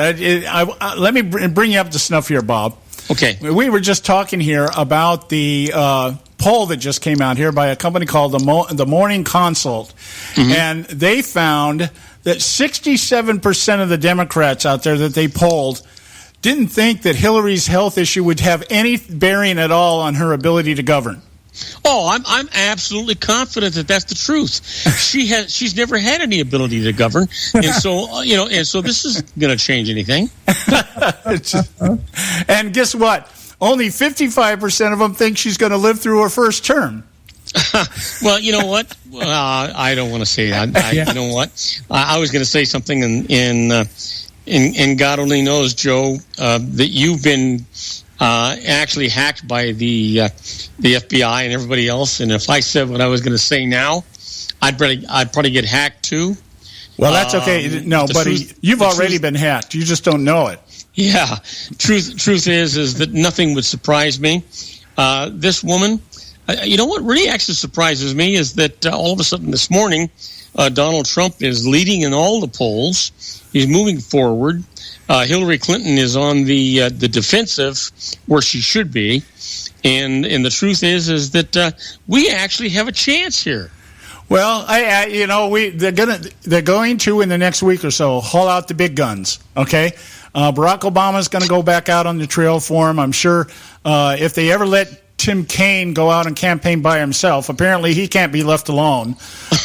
Let me bring you up to snuff here, Bob. Okay. We were just talking here about the poll that just came out here by a company called the Morning Consult, and they found that 67% of the Democrats out there that they polled didn't think that Hillary's health issue would have any bearing at all on her ability to govern. Oh, I'm absolutely confident that that's the truth. She's never had any ability to govern, and so this isn't going to change anything. And guess what? Only 55% of them think she's going to live through her first term. Well, you know what? I don't want to say that. You know what? I was going to say something, and God only knows, Joe, that you've been actually hacked by the FBI and everybody else. And if I said what I was going to say now, I'd probably get hacked too. Well, that's okay. No, buddy, you've already been hacked. You just don't know it. Yeah. Truth is that nothing would surprise me. This woman, you know what really actually surprises me is that all of a sudden this morning, Donald Trump is leading in all the polls. He's moving forward. Hillary Clinton is on the defensive where she should be. And the truth is that we actually have a chance here. Well, they're going to in the next week or so haul out the big guns. Okay, Barack Obama's going to go back out on the trail for him. I'm sure if they ever let Tim Kaine go out and campaign by himself, apparently he can't be left alone.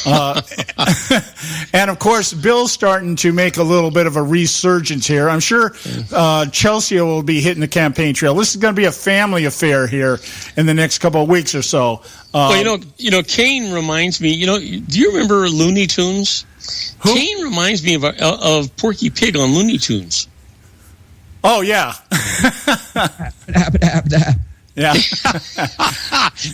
And of course, Bill's starting to make a little bit of a resurgence here. I'm sure Chelsea will be hitting the campaign trail. This is going to be a family affair here in the next couple of weeks or so. Well, Kaine reminds me. Do you remember Looney Tunes? Who? Kaine reminds me of Porky Pig on Looney Tunes. Oh yeah. Yeah.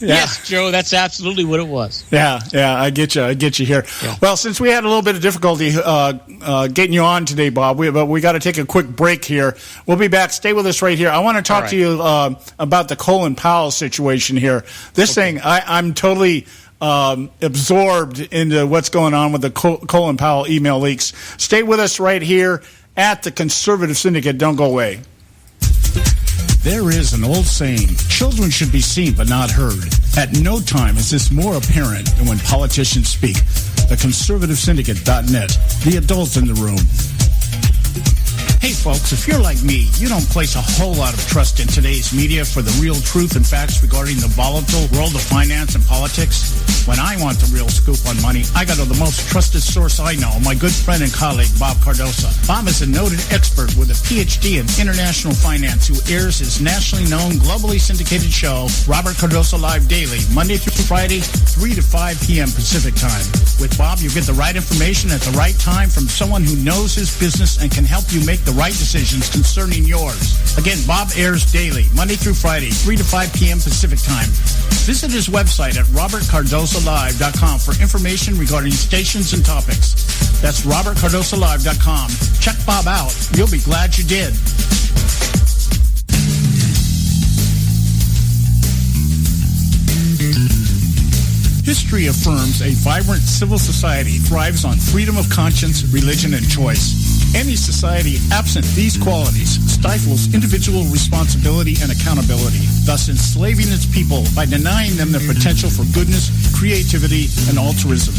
Yes, Joe, that's absolutely what it was. Yeah, I get you here. Yeah. Well, since we had a little bit of difficulty getting you on today, Bob, we got to take a quick break here. We'll be back. Stay with us right here. I want to talk to you about the Colin Powell situation here. This thing, I'm totally absorbed into what's going on with the Colin Powell email leaks. Stay with us right here at the Conservative Syndicate. Don't go away. There is an old saying, children should be seen but not heard. At no time is this more apparent than when politicians speak. The ConservativeSyndicate.net, the adult in the room. Hey folks, if you're like me, you don't place a whole lot of trust in today's media for the real truth and facts regarding the volatile world of finance and politics. When I want the real scoop on money, I go to the most trusted source I know, my good friend and colleague, Bob Cardosa. Bob is a noted expert with a PhD in international finance who airs his nationally known, globally syndicated show, Robert Cardosa Live Daily, Monday through Friday, 3 to 5 p.m. Pacific Time. With Bob, you get the right information at the right time from someone who knows his business and can help you make the right decisions concerning yours. Again, Bob airs daily, Monday through Friday, 3 to 5 p.m. Pacific Time. Visit his website at robertcardosalive.com for information regarding stations and topics. That's robertcardosalive.com. Check Bob out. You'll be glad you did. History affirms a vibrant civil society thrives on freedom of conscience, religion, and choice. Any society absent these qualities stifles individual responsibility and accountability, thus enslaving its people by denying them their potential for goodness, creativity, and altruism.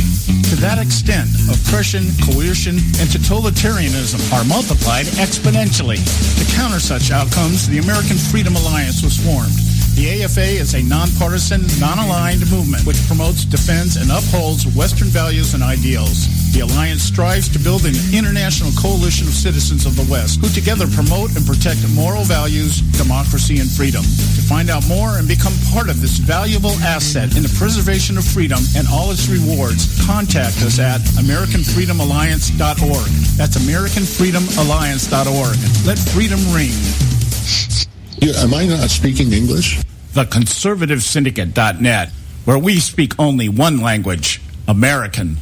To that extent, oppression, coercion, and totalitarianism are multiplied exponentially. To counter such outcomes, the American Freedom Alliance was formed. The AFA is a nonpartisan, non-aligned movement which promotes, defends, and upholds Western values and ideals. The Alliance strives to build an international coalition of citizens of the West who together promote and protect moral values, democracy, and freedom. To find out more and become part of this valuable asset in the preservation of freedom and all its rewards, contact us at AmericanFreedomAlliance.org. That's AmericanFreedomAlliance.org. Let freedom ring. Am I not speaking English? The ConservativeSyndicate.net, where we speak only one language, American.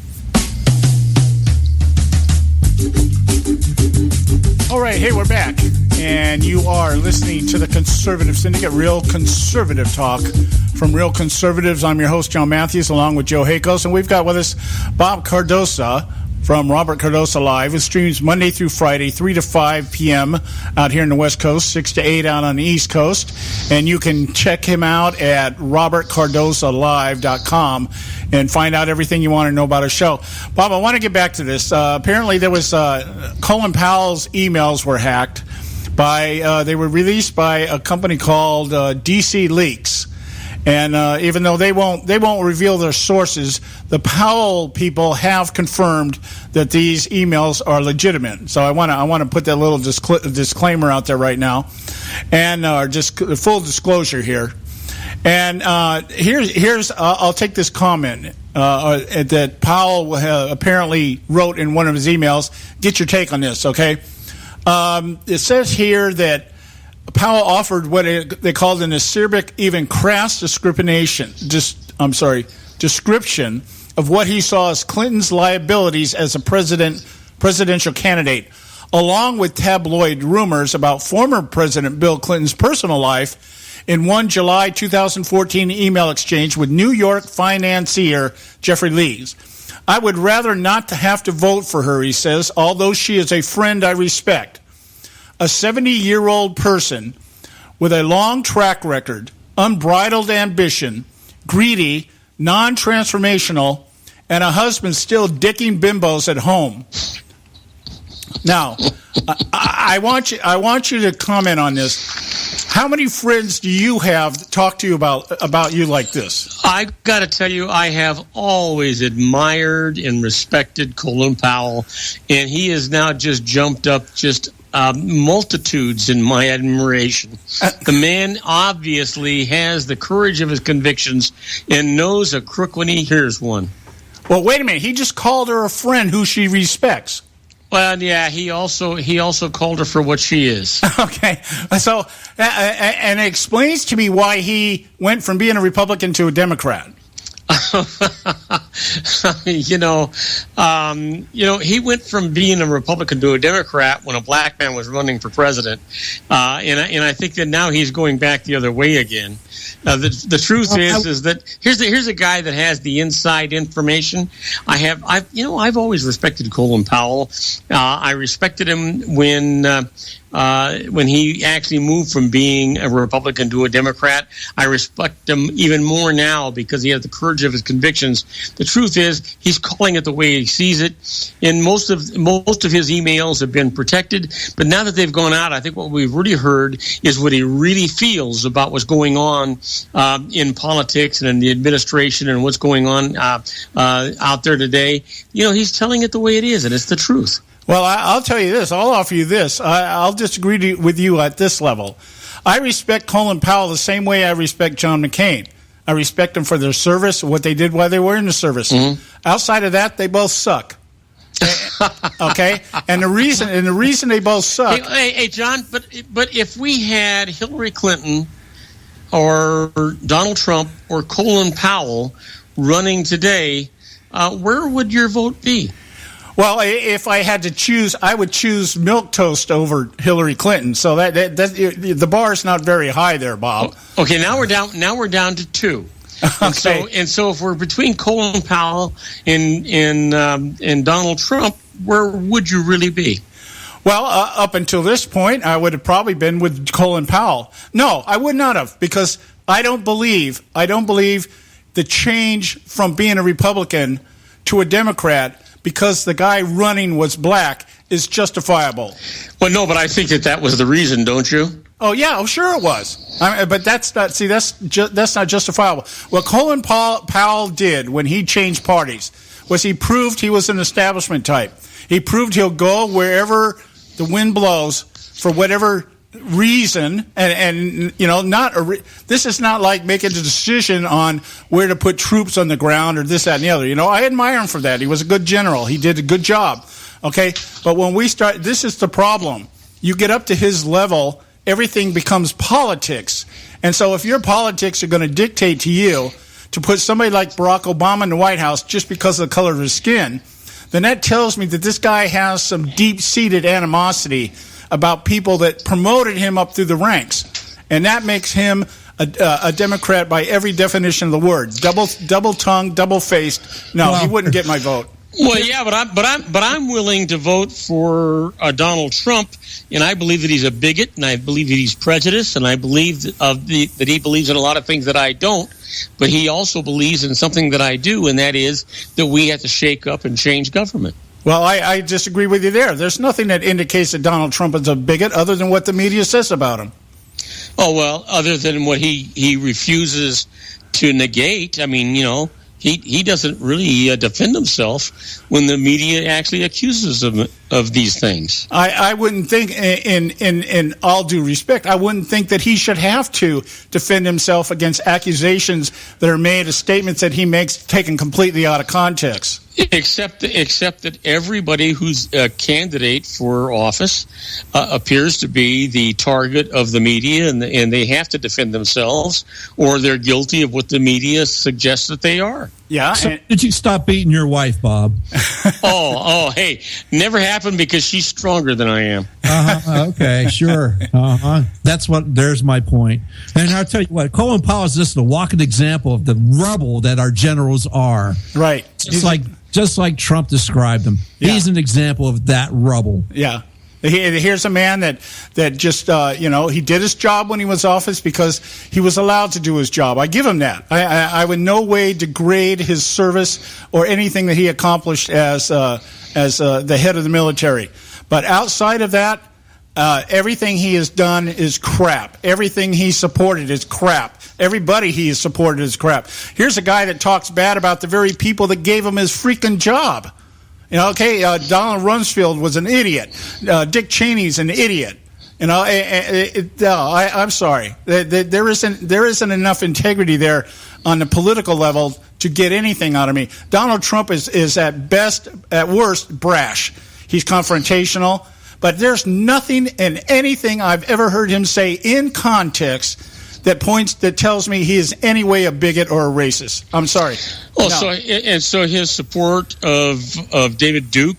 All right, hey, we're back, and you are listening to the Conservative Syndicate, real conservative talk from Real Conservatives. I'm your host, John Matthews, along with Joe Hakos, and we've got with us Bob Cardosa from Robert Cardosa Live. It streams Monday through Friday, 3 to 5 p.m. out here in the West Coast, 6 to 8 out on the East Coast. And you can check him out at robertcardosalive.com and find out everything you want to know about his show. Bob, I want to get back to this. Apparently there was Colin Powell's emails were hacked by they were released by a company called DC Leaks. And even though they won't reveal their sources, the Powell people have confirmed that these emails are legitimate. So I want to put that little disclaimer out there right now, and just full disclosure here. And here's I'll take this comment that Powell apparently wrote in one of his emails. Get your take on this, okay? It says here that Powell offered what they called an acerbic, even crass description of what he saw as Clinton's liabilities as a presidential candidate, along with tabloid rumors about former President Bill Clinton's personal life in one July 2014 email exchange with New York financier Jeffrey Lees. I would rather not have to vote for her, he says, although she is a friend I respect. A 70-year-old person with a long track record, unbridled ambition, greedy, non-transformational, and a husband still dicking bimbos at home. Now, I want you to comment on this. How many friends do you have talk to you about you like this? I've got to tell you, I have always admired and respected Colin Powell, and he has now just jumped up multitudes in my admiration. The man obviously has the courage of his convictions and knows a crook when he hears one. Well, wait a minute. He just called her a friend who she respects. Well, yeah, he also called her for what she is. Okay. So, and it explains to me why he went from being a Republican to a Democrat. He went from being a Republican to a Democrat when a black man was running for president, and I think that now he's going back the other way again. The truth is that here's a guy that has the inside information. I've always respected Colin Powell. I respected him when he actually moved from being a Republican to a Democrat. I respect him even more now because he has the courage of his convictions. The truth is, he's calling it the way he sees it. And most of his emails have been protected. But now that they've gone out, I think what we've really heard is what he really feels about what's going on in politics and in the administration and what's going on out there today. He's telling it the way it is, and it's the truth. Well, I'll tell you this. I'll offer you this. I'll disagree with you at this level. I respect Colin Powell the same way I respect John McCain. I respect them for their service, what they did while they were in the service. Mm-hmm. Outside of that, they both suck. Okay? And the reason they both suck. Hey, John, but if we had Hillary Clinton or Donald Trump or Colin Powell running today, where would your vote be? Well, if I had to choose, I would choose milquetoast over Hillary Clinton. So that the bar is not very high there, Bob. Okay, now we're down to two. Okay. And so if we're between Colin Powell and Donald Trump, where would you really be? Well, up until this point, I would have probably been with Colin Powell. No, I would not have, because I don't believe the change from being a Republican to a Democrat because the guy running was black is justifiable. Well, no, but I think that was the reason, don't you? Oh yeah, sure it was. But that's not. See, that's not justifiable. What Colin Powell did when he changed parties was he proved he was an establishment type. He proved he'll go wherever the wind blows for whatever reason, and this is not like making a decision on where to put troops on the ground or this, that, and the other. I admire him for that. He was a good general. He did a good job. Okay, but when we start, this is the problem. You get up to his level, everything becomes politics, and so if your politics are going to dictate to you to put somebody like Barack Obama in the White House just because of the color of his skin, then that tells me that this guy has some deep-seated animosity about people that promoted him up through the ranks, and that makes him a Democrat by every definition of the word. Double-tongued, double-faced. No, he wouldn't get my vote. Well, yeah, but I'm willing to vote for Donald Trump, and I believe that he's a bigot, and I believe that he's prejudiced, and I believe that he believes in a lot of things that I don't. But he also believes in something that I do, and that is that we have to shake up and change government. Well, I disagree with you there. There's nothing that indicates that Donald Trump is a bigot other than what the media says about him. Oh, well, other than what he refuses to negate. I mean, he doesn't really defend himself when the media actually accuses him of these things. I wouldn't think, in all due respect, I wouldn't think that he should have to defend himself against accusations that are made, of statements that he makes taken completely out of context. Except that everybody who's a candidate for office appears to be the target of the media, and they have to defend themselves, or they're guilty of what the media suggests that they are. Yeah. So did you stop beating your wife, Bob? Hey, never happened because she's stronger than I am. Okay, sure. There's my point. And I'll tell you what, Colin Powell is just a walking example of the rubble that our generals are. Right. Just like Trump described them. Yeah. He's an example of that rubble. Yeah. Here's a man that just, he did his job when he was office because he was allowed to do his job. I give him that. I would in no way degrade his service or anything that he accomplished as the head of the military. But outside of that, everything he has done is crap. Everything he supported is crap. Everybody he has supported is crap. Here's a guy that talks bad about the very people that gave him his freaking job. Donald Rumsfeld was an idiot. Dick Cheney's an idiot. I'm sorry. There isn't enough integrity there on the political level to get anything out of me. Donald Trump is at worst, brash. He's confrontational. But there's nothing in anything I've ever heard him say in context that tells me he is any way a bigot or a racist. I'm sorry. Well, so his support of David Duke,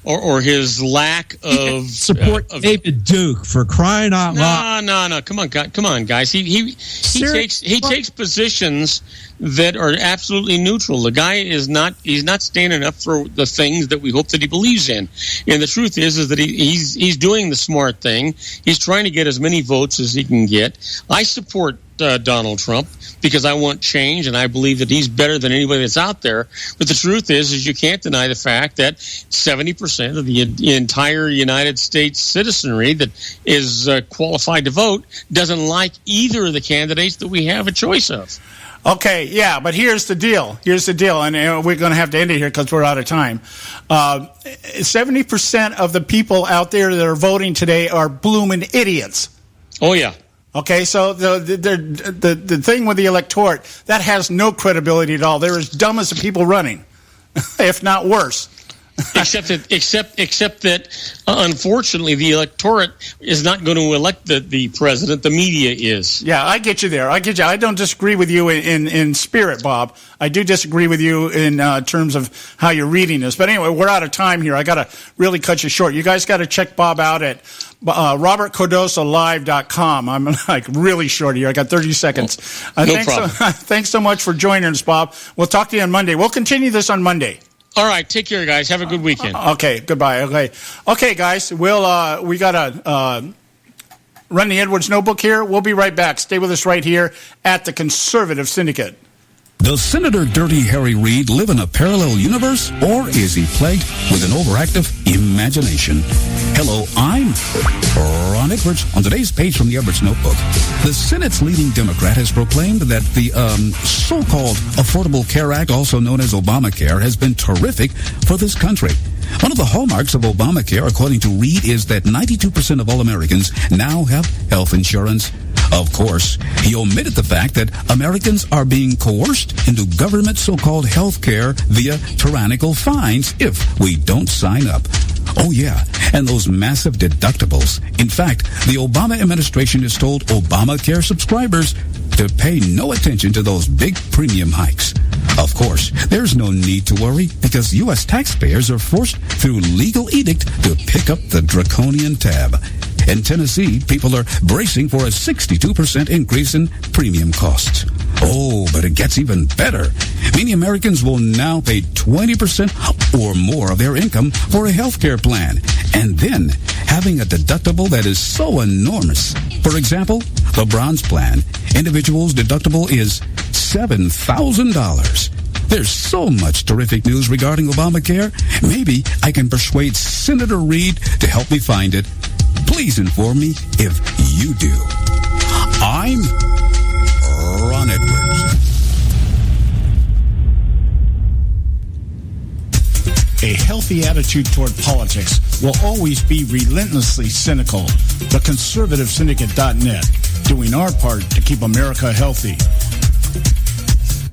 or his lack of support David Duke, for crying out loud. No. Come on, guys. He takes positions that are absolutely neutral. The guy he's not standing up for the things that we hope that he believes in. And the truth is that he's doing the smart thing. He's trying to get as many votes as he can get. I support Donald Trump because I want change, and I believe that he's better than anybody that's out there. But the truth is you can't deny the fact that 70% of the entire United States citizenry that is qualified to vote doesn't like either of the candidates that we have a choice of. Okay, yeah, but here's the deal, and we're going to have to end it here because we're out of time. 70% of the people out there that are voting today are blooming idiots. Oh, yeah. Okay, so the thing with the electorate, that has no credibility at all. They're as dumb as the people running, if not worse. except that unfortunately the electorate is not going to elect the president. The media is. Yeah, I get you there. I don't disagree with you in spirit, Bob. I do disagree with you in terms of how you're reading this. But anyway, we're out of time here. I got to really cut you short. You guys got to check Bob out at robertcordosalive.com. I'm like really short here. I got 30 seconds. No problem. Thanks so much for joining us, Bob. We'll talk to you on Monday. We'll continue this on Monday. All right, take care, guys. Have a good weekend. Okay, goodbye. Okay, guys. We gotta run the Edwards Notebook here. We'll be right back. Stay with us right here at the Conservative Syndicate. Does Senator Dirty Harry Reid live in a parallel universe, or is he plagued with an overactive imagination? Hello, I'm Ron Edwards. On today's page from the Edwards Notebook, the Senate's leading Democrat has proclaimed that the so-called Affordable Care Act, also known as Obamacare, has been terrific for this country. One of the hallmarks of Obamacare, according to Reid, is that 92% of all Americans now have health insurance. Of course, he omitted the fact that Americans are being coerced into government so-called health care via tyrannical fines if we don't sign up. Oh, yeah, and those massive deductibles. In fact, the Obama administration has told Obamacare subscribers to pay no attention to those big premium hikes. Of course, there's no need to worry because U.S. taxpayers are forced through legal edict to pick up the draconian tab. In Tennessee, people are bracing for a 62% increase in premium costs. Oh, but it gets even better. Many Americans will now pay 20% or more of their income for a health care plan, and then having a deductible that is so enormous. For example, the Bronze Plan, individual's deductible is $7,000. There's so much terrific news regarding Obamacare. Maybe I can persuade Senator Reid to help me find it. Please inform me if you do. I'm Ron Edwards. A healthy attitude toward politics will always be relentlessly cynical. TheConservativeSyndicate.net, doing our part to keep America healthy.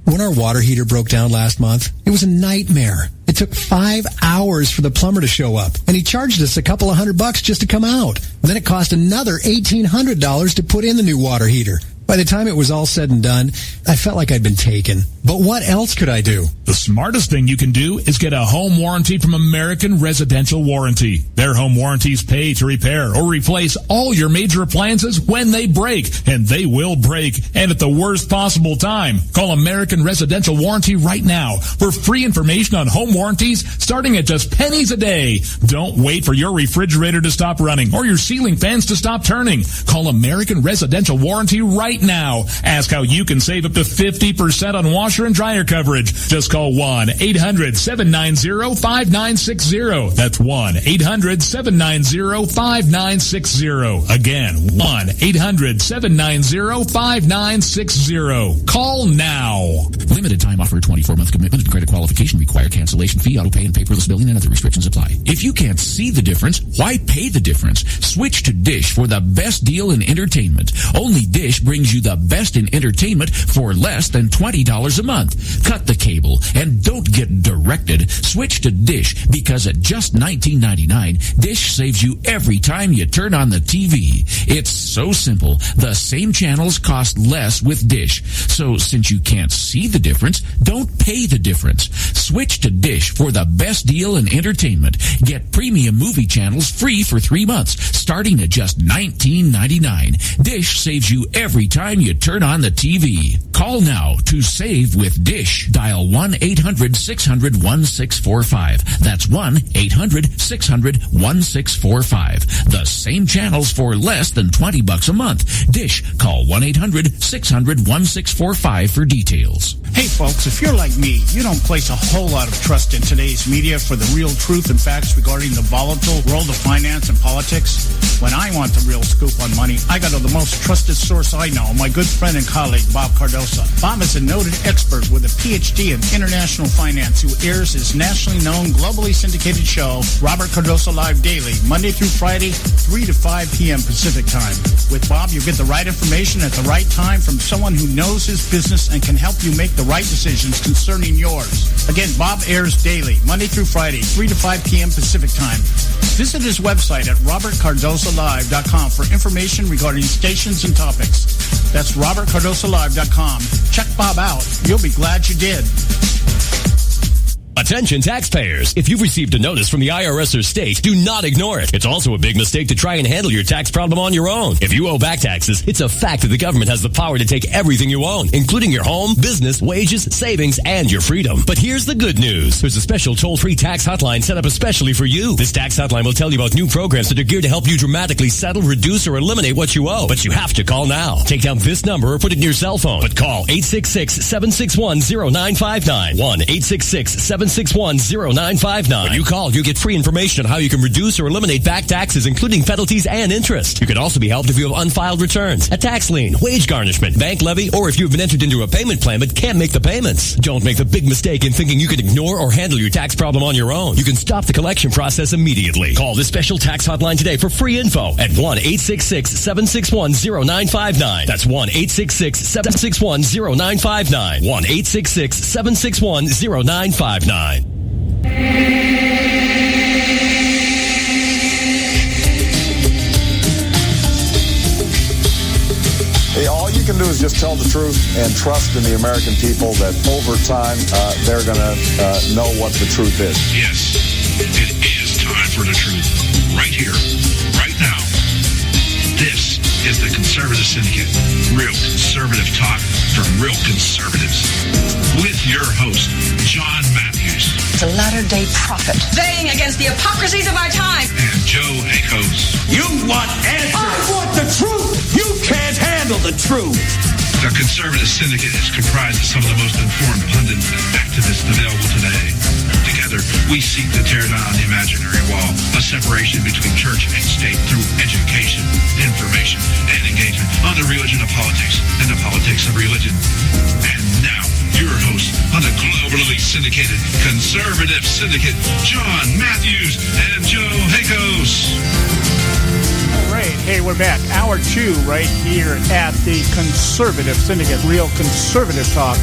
When our water heater broke down last month, it was a nightmare. It took 5 hours for the plumber to show up, and he charged us a couple of $100 just to come out. And then it cost another $1,800 to put in the new water heater. By the time it was all said and done, I felt like I'd been taken. But what else could I do? The smartest thing you can do is get a home warranty from American Residential Warranty. Their home warranties pay to repair or replace all your major appliances when they break, and they will break, and at the worst possible time. Call American Residential Warranty right now for free information on home warranties starting at just pennies a day. Don't wait for your refrigerator to stop running or your ceiling fans to stop turning. Call American Residential Warranty right now. Ask how you can save up to 50% on washer and dryer coverage. Just call 1-800-790-5960. That's 1-800-790-5960. Again, 1-800-790-5960. Call now. Limited time offer, 24-month commitment and credit qualification require cancellation fee, auto pay, and paperless billing and other restrictions apply. If you can't see the difference, why pay the difference? Switch to Dish for the best deal in entertainment. Only Dish brings brings you the best in entertainment for less than $20 a month. Cut the cable and don't get directed. Switch to Dish because at just $19.99, Dish saves you every time you turn on the TV. It's so simple. The same channels cost less with Dish. So since you can't see the difference, don't pay the difference. Switch to Dish for the best deal in entertainment. Get premium movie channels free for 3 months, starting at just $19.99. Dish saves you every time you turn on the TV. Call now to save with Dish. Dial 1-800-600-1645. That's 1-800-600-1645. The same channels for less than $20 a month. Dish. Call 1-800-600-1645 for details. Hey folks, if you're like me, you don't place a whole lot of trust in today's media for the real truth and facts regarding the volatile world of finance and politics. When I want the real scoop on money, I go to the most trusted source I know, my good friend and colleague, Bob Cardoso. Bob is a noted expert with a PhD in international finance who airs his nationally known, globally syndicated show, Robert Cardoso Live Daily, Monday through Friday, 3 to 5 p.m. Pacific time. With Bob, you get the right information at the right time from someone who knows his business and can help you make the right decisions concerning yours. Again, Bob airs daily, Monday through Friday, 3 to 5 p.m. Pacific time. Visit his website at robertcardosolive.com for information regarding stations and topics. That's robertcardosolive.com. Check Bob out. You'll be glad you did. Attention taxpayers. If you've received a notice from the IRS or state, do not ignore it. It's also a big mistake to try and handle your tax problem on your own. If you owe back taxes, it's a fact that the government has the power to take everything you own, including your home, business, wages, savings, and your freedom. But here's the good news. There's a special toll-free tax hotline set up especially for you. This tax hotline will tell you about new programs that are geared to help you dramatically settle, reduce, or eliminate what you owe. But you have to call now. Take down this number or put it in your cell phone. But call 866-761-0959. 1-866-761-0959. When you call, you get free information on how you can reduce or eliminate back taxes, including penalties and interest. You can also be helped if you have unfiled returns, a tax lien, wage garnishment, bank levy, or if you've been entered into a payment plan but can't make the payments. Don't make the big mistake in thinking you can ignore or handle your tax problem on your own. You can stop the collection process immediately. Call this special tax hotline today for free info at 1-866-761-0959. That's 1-866-761-0959. 1-866-761-0959. Hey, all you can do is just tell the truth and trust in the American people that over time they're going to know what the truth is. Yes, it is time for the truth. Right here, right now. This is the Conservative Syndicate. Real conservative talk from real conservatives. With your host, John Matthews. The latter-day prophet. Baying against the hypocrisies of our time. And Joe Akos. You want answers. I want the truth. You can't handle the truth. The Conservative Syndicate is comprised of some of the most informed pundits and activists available today. Together, we seek to tear down the imaginary wall, a separation between church and state through education, information, and engagement on the religion of politics and the politics of religion. And now, your host on the globally syndicated Conservative Syndicate, John Matthews and Joe Akos. All right. Hey, we're back. Hour 2 right here at the Conservative Syndicate. Real conservative talk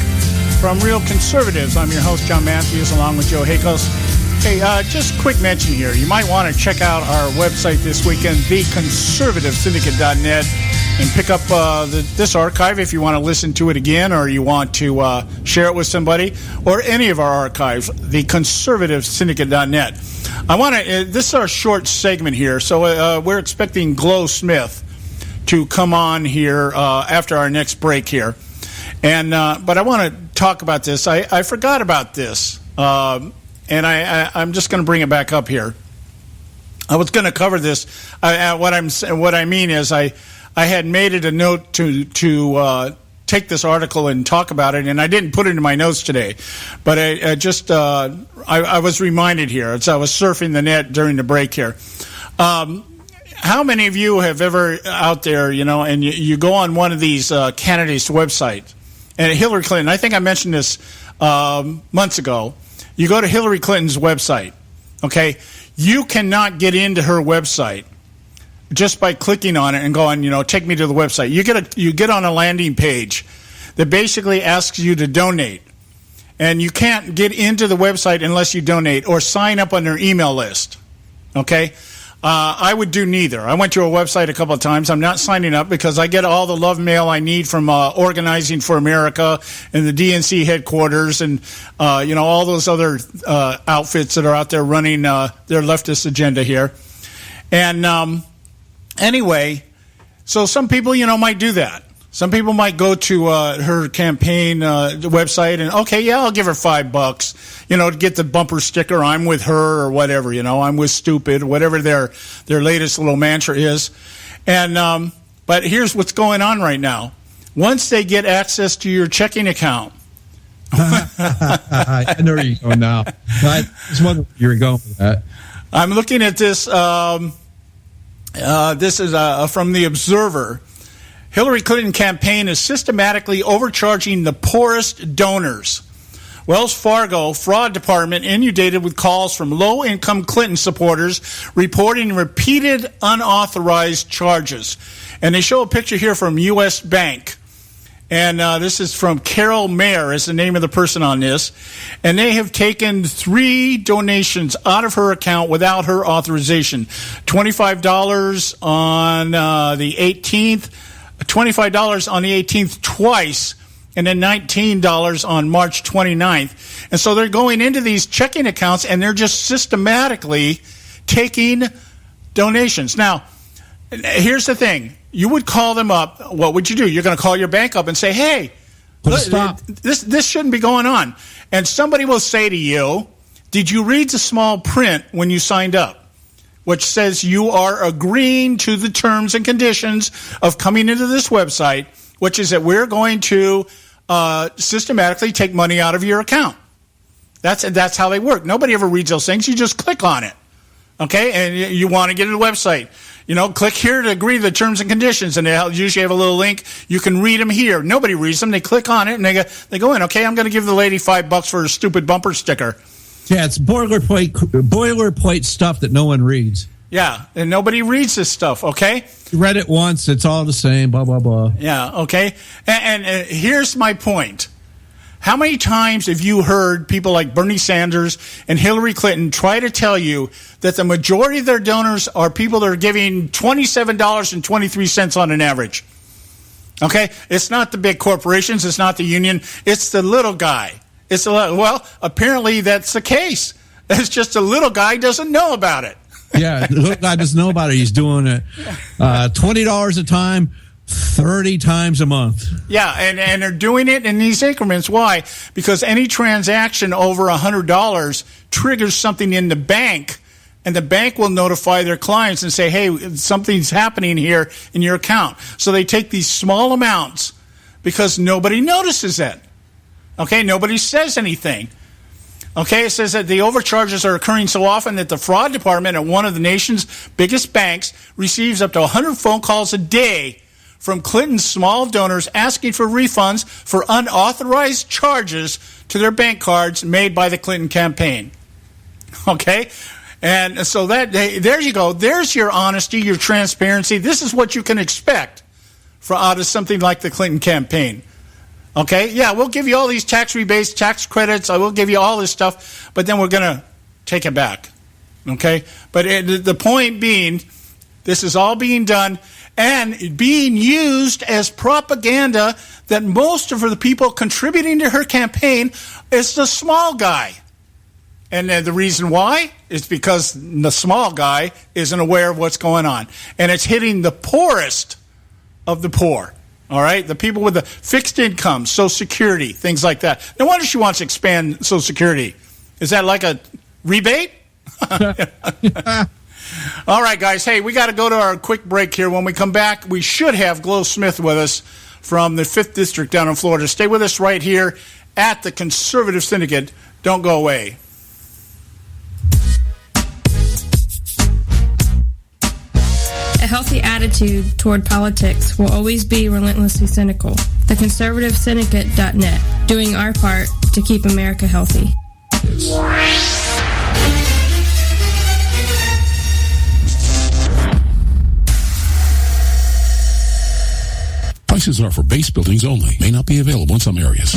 from real conservatives. I'm your host, John Matthews, along with Joe Akos. Hey, just a quick mention here. You might want to check out our website this weekend, theconservativesyndicate.net, and pick up this archive if you want to listen to it again or you want to share it with somebody, or any of our archives, theconservativesyndicate.net. I want to. This is our short segment here, so we're expecting Glo Smith to come on here after our next break here, and but I want to talk about this. I forgot about this, and I'm just going to bring it back up here. I was going to cover this. What I mean is I had made it a note to take this article and talk about it, and I didn't put it in my notes today, but I was reminded here as I was surfing the net during the break here. How many of you have ever out there, and you go on one of these candidates' websites, and Hillary Clinton, I think I mentioned this months ago, you go to Hillary Clinton's website, okay? You cannot get into her website just by clicking on it and going, take me to the website. You get on a landing page that basically asks you to donate. And you can't get into the website unless you donate or sign up on their email list. Okay? I would do neither. I went to a website a couple of times. I'm not signing up because I get all the love mail I need from Organizing for America and the DNC headquarters and, all those other outfits that are out there running their leftist agenda here. And anyway, so some people, might do that. Some people might go to her campaign website and, I'll give her $5, to get the bumper sticker, I'm with her or whatever, I'm with stupid, whatever their latest little mantra is. And but here's what's going on right now. Once they get access to your checking account. I know where you're going now. I just wondering where you're going with that. I'm looking at this. This is from The Observer. Hillary Clinton campaign is systematically overcharging the poorest donors. Wells Fargo fraud department inundated with calls from low-income Clinton supporters reporting repeated unauthorized charges. And they show a picture here from U.S. Bank. And this is from Carol Mayer is the name of the person on this. And they have taken 3 donations out of her account without her authorization. $25 on the 18th. $25 on the 18th twice, and then $19 on March 29th. And so they're going into these checking accounts, and they're just systematically taking donations. Now, here's the thing. You would call them up. What would you do? You're going to call your bank up and say, hey, stop. This shouldn't be going on. And somebody will say to you, did you read the small print when you signed up? Which says you are agreeing to the terms and conditions of coming into this website, which is that we're going to systematically take money out of your account. That's how they work. Nobody ever reads those things. You just click on it, okay? And you want to get to the website. Click here to agree to the terms and conditions, and they usually have a little link. You can read them here. Nobody reads them. They click on it, and they go in. Okay, I'm going to give the lady $5 for a stupid bumper sticker. Yeah, it's boilerplate stuff that no one reads. Yeah, and nobody reads this stuff, okay? You read it once, it's all the same, blah, blah, blah. Yeah, okay? And here's my point. How many times have you heard people like Bernie Sanders and Hillary Clinton try to tell you that the majority of their donors are people that are giving $27.23 on an average? Okay? It's not the big corporations, it's not the union, it's the little guy. Well, apparently that's the case. It's just the little guy doesn't know about it. Yeah, the little guy doesn't know about it. He's doing it $20 a time, 30 times a month. Yeah, and they're doing it in these increments. Why? Because any transaction over $100 triggers something in the bank, and the bank will notify their clients and say, hey, something's happening here in your account. So they take these small amounts because nobody notices it. Okay, nobody says anything. Okay, it says that the overcharges are occurring so often that the fraud department at one of the nation's biggest banks receives up to 100 phone calls a day from Clinton's small donors asking for refunds for unauthorized charges to their bank cards made by the Clinton campaign. Okay? And so there you go. There's your honesty, your transparency. This is what you can expect out of something like the Clinton campaign. Okay, yeah, we'll give you all these tax rebates, tax credits. I will give you all this stuff, but then we're going to take it back. Okay, but the point being, this is all being done and being used as propaganda that most of the people contributing to her campaign is the small guy. And the reason why is because the small guy isn't aware of what's going on. And it's hitting the poorest of the poor. All right, the people with the fixed income, Social Security, things like that. No wonder she wants to expand Social Security. Is that like a rebate? All right, guys. Hey, we got to go to our quick break here. When we come back, we should have Glo Smith with us from the 5th District down in Florida. Stay with us right here at the Conservative Syndicate. Don't go away. A healthy attitude toward politics will always be relentlessly cynical. TheConservativeSyndicate.net, doing our part to keep America healthy. Prices are for base buildings only. May not be available in some areas.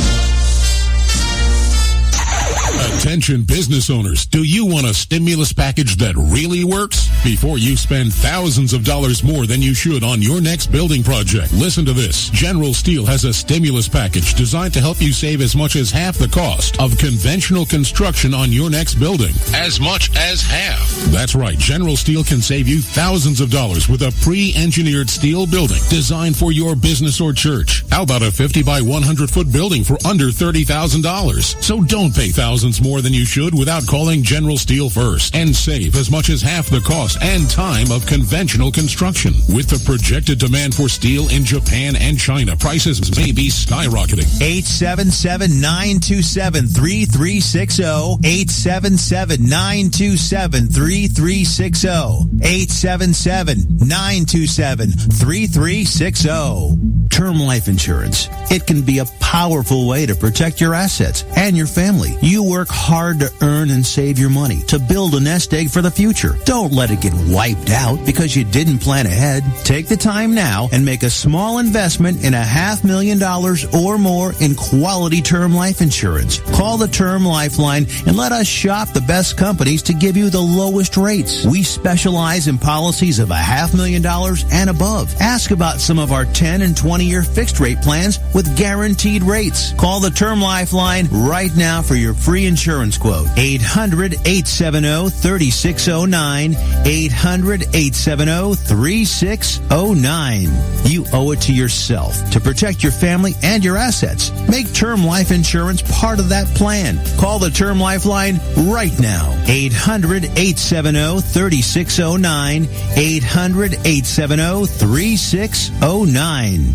Attention business owners, do you want a stimulus package that really works? Before you spend thousands of dollars more than you should on your next building project, listen to this. General Steel has a stimulus package designed to help you save as much as half the cost of conventional construction on your next building. As much as half. That's right. General Steel can save you thousands of dollars with a pre-engineered steel building designed for your business or church. How about a 50 by 100 foot building for under $30,000? So don't pay thousands more than you should without calling General Steel first and save as much as half the cost and time of conventional construction. With the projected demand for steel in Japan and China, prices may be skyrocketing. 877-927-3360. 877-927-3360. 877-927-3360. Term life insurance. It can be a powerful way to protect your assets and your family. You work hard to earn and save your money to build a nest egg for the future. Don't let it get wiped out because you didn't plan ahead. Take the time now and make a small investment in $500,000 or more in quality term life insurance. Call the Term Lifeline and let us shop the best companies to give you the lowest rates. We specialize in policies of $500,000 and above. Ask about some of our 10 and 20-year fixed rate plans with guaranteed rates. Call the Term Lifeline right now for your free insurance quote. 800-870-3609. 800-870-3609. You owe it to yourself to protect your family and your assets. Make term life insurance part of that plan. Call the Term Lifeline right now. 800-870-3609. 800-870-3609.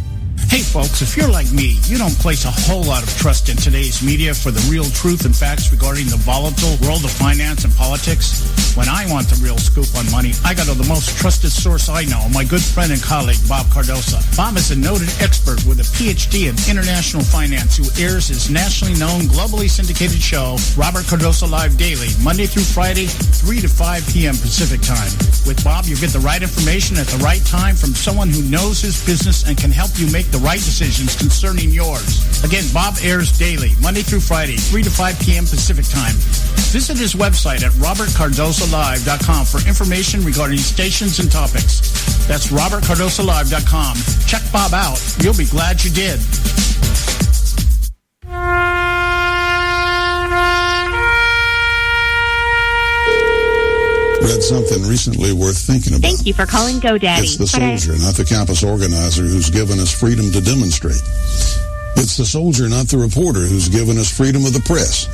Hey folks, if you're like me, you don't place a whole lot of trust in today's media for the real truth and facts regarding the volatile world of finance and politics. When I want the real scoop on money, I go to the most trusted source I know, my good friend and colleague, Bob Cardosa. Bob is a noted expert with a PhD in international finance who airs his nationally known, globally syndicated show, Robert Cardosa Live Daily, Monday through Friday, 3 to 5 p.m. Pacific time. With Bob, you get the right information at the right time from someone who knows his business and can help you make the right decisions concerning yours. Again, Bob airs daily, Monday through Friday, 3 to 5 p.m. Pacific time. Visit his website at robertcardosalive.com for information regarding stations and topics. That's robertcardosalive.com. Check Bob out. You'll be glad you did. Read something recently worth thinking about. Thank you for calling GoDaddy. It's the soldier, not the campus organizer, who's given us freedom to demonstrate. It's the soldier, not the reporter, who's given us freedom of the press.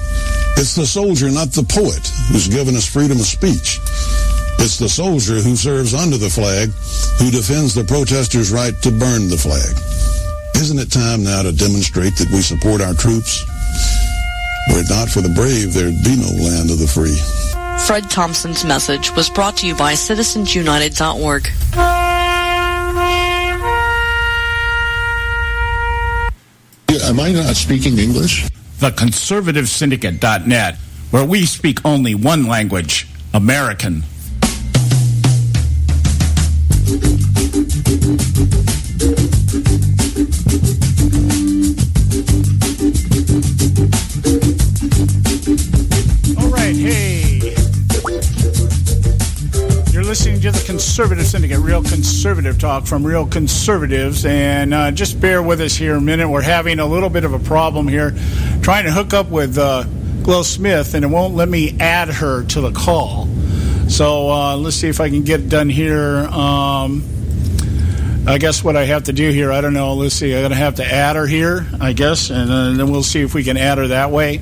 It's the soldier, not the poet, who's given us freedom of speech. It's the soldier who serves under the flag, who defends the protesters' right to burn the flag. Isn't it time now to demonstrate that we support our troops? Were it not for the brave, there'd be no land of the free. Fred Thompson's message was brought to you by citizensunited.org. Am I not speaking English? The Conservative Syndicate.net, where we speak only one language, American. All right, hey. You're listening to the Conservative Syndicate, real conservative talk from real conservatives. And just bear with us here a minute. We're having a little bit of a problem here trying to hook up with Glo Smith, and it won't let me add her to the call. So let's see if I can get it done here. I guess what I have to do here, I don't know. Let's see. I'm going to have to add her here, I guess, and then we'll see if we can add her that way.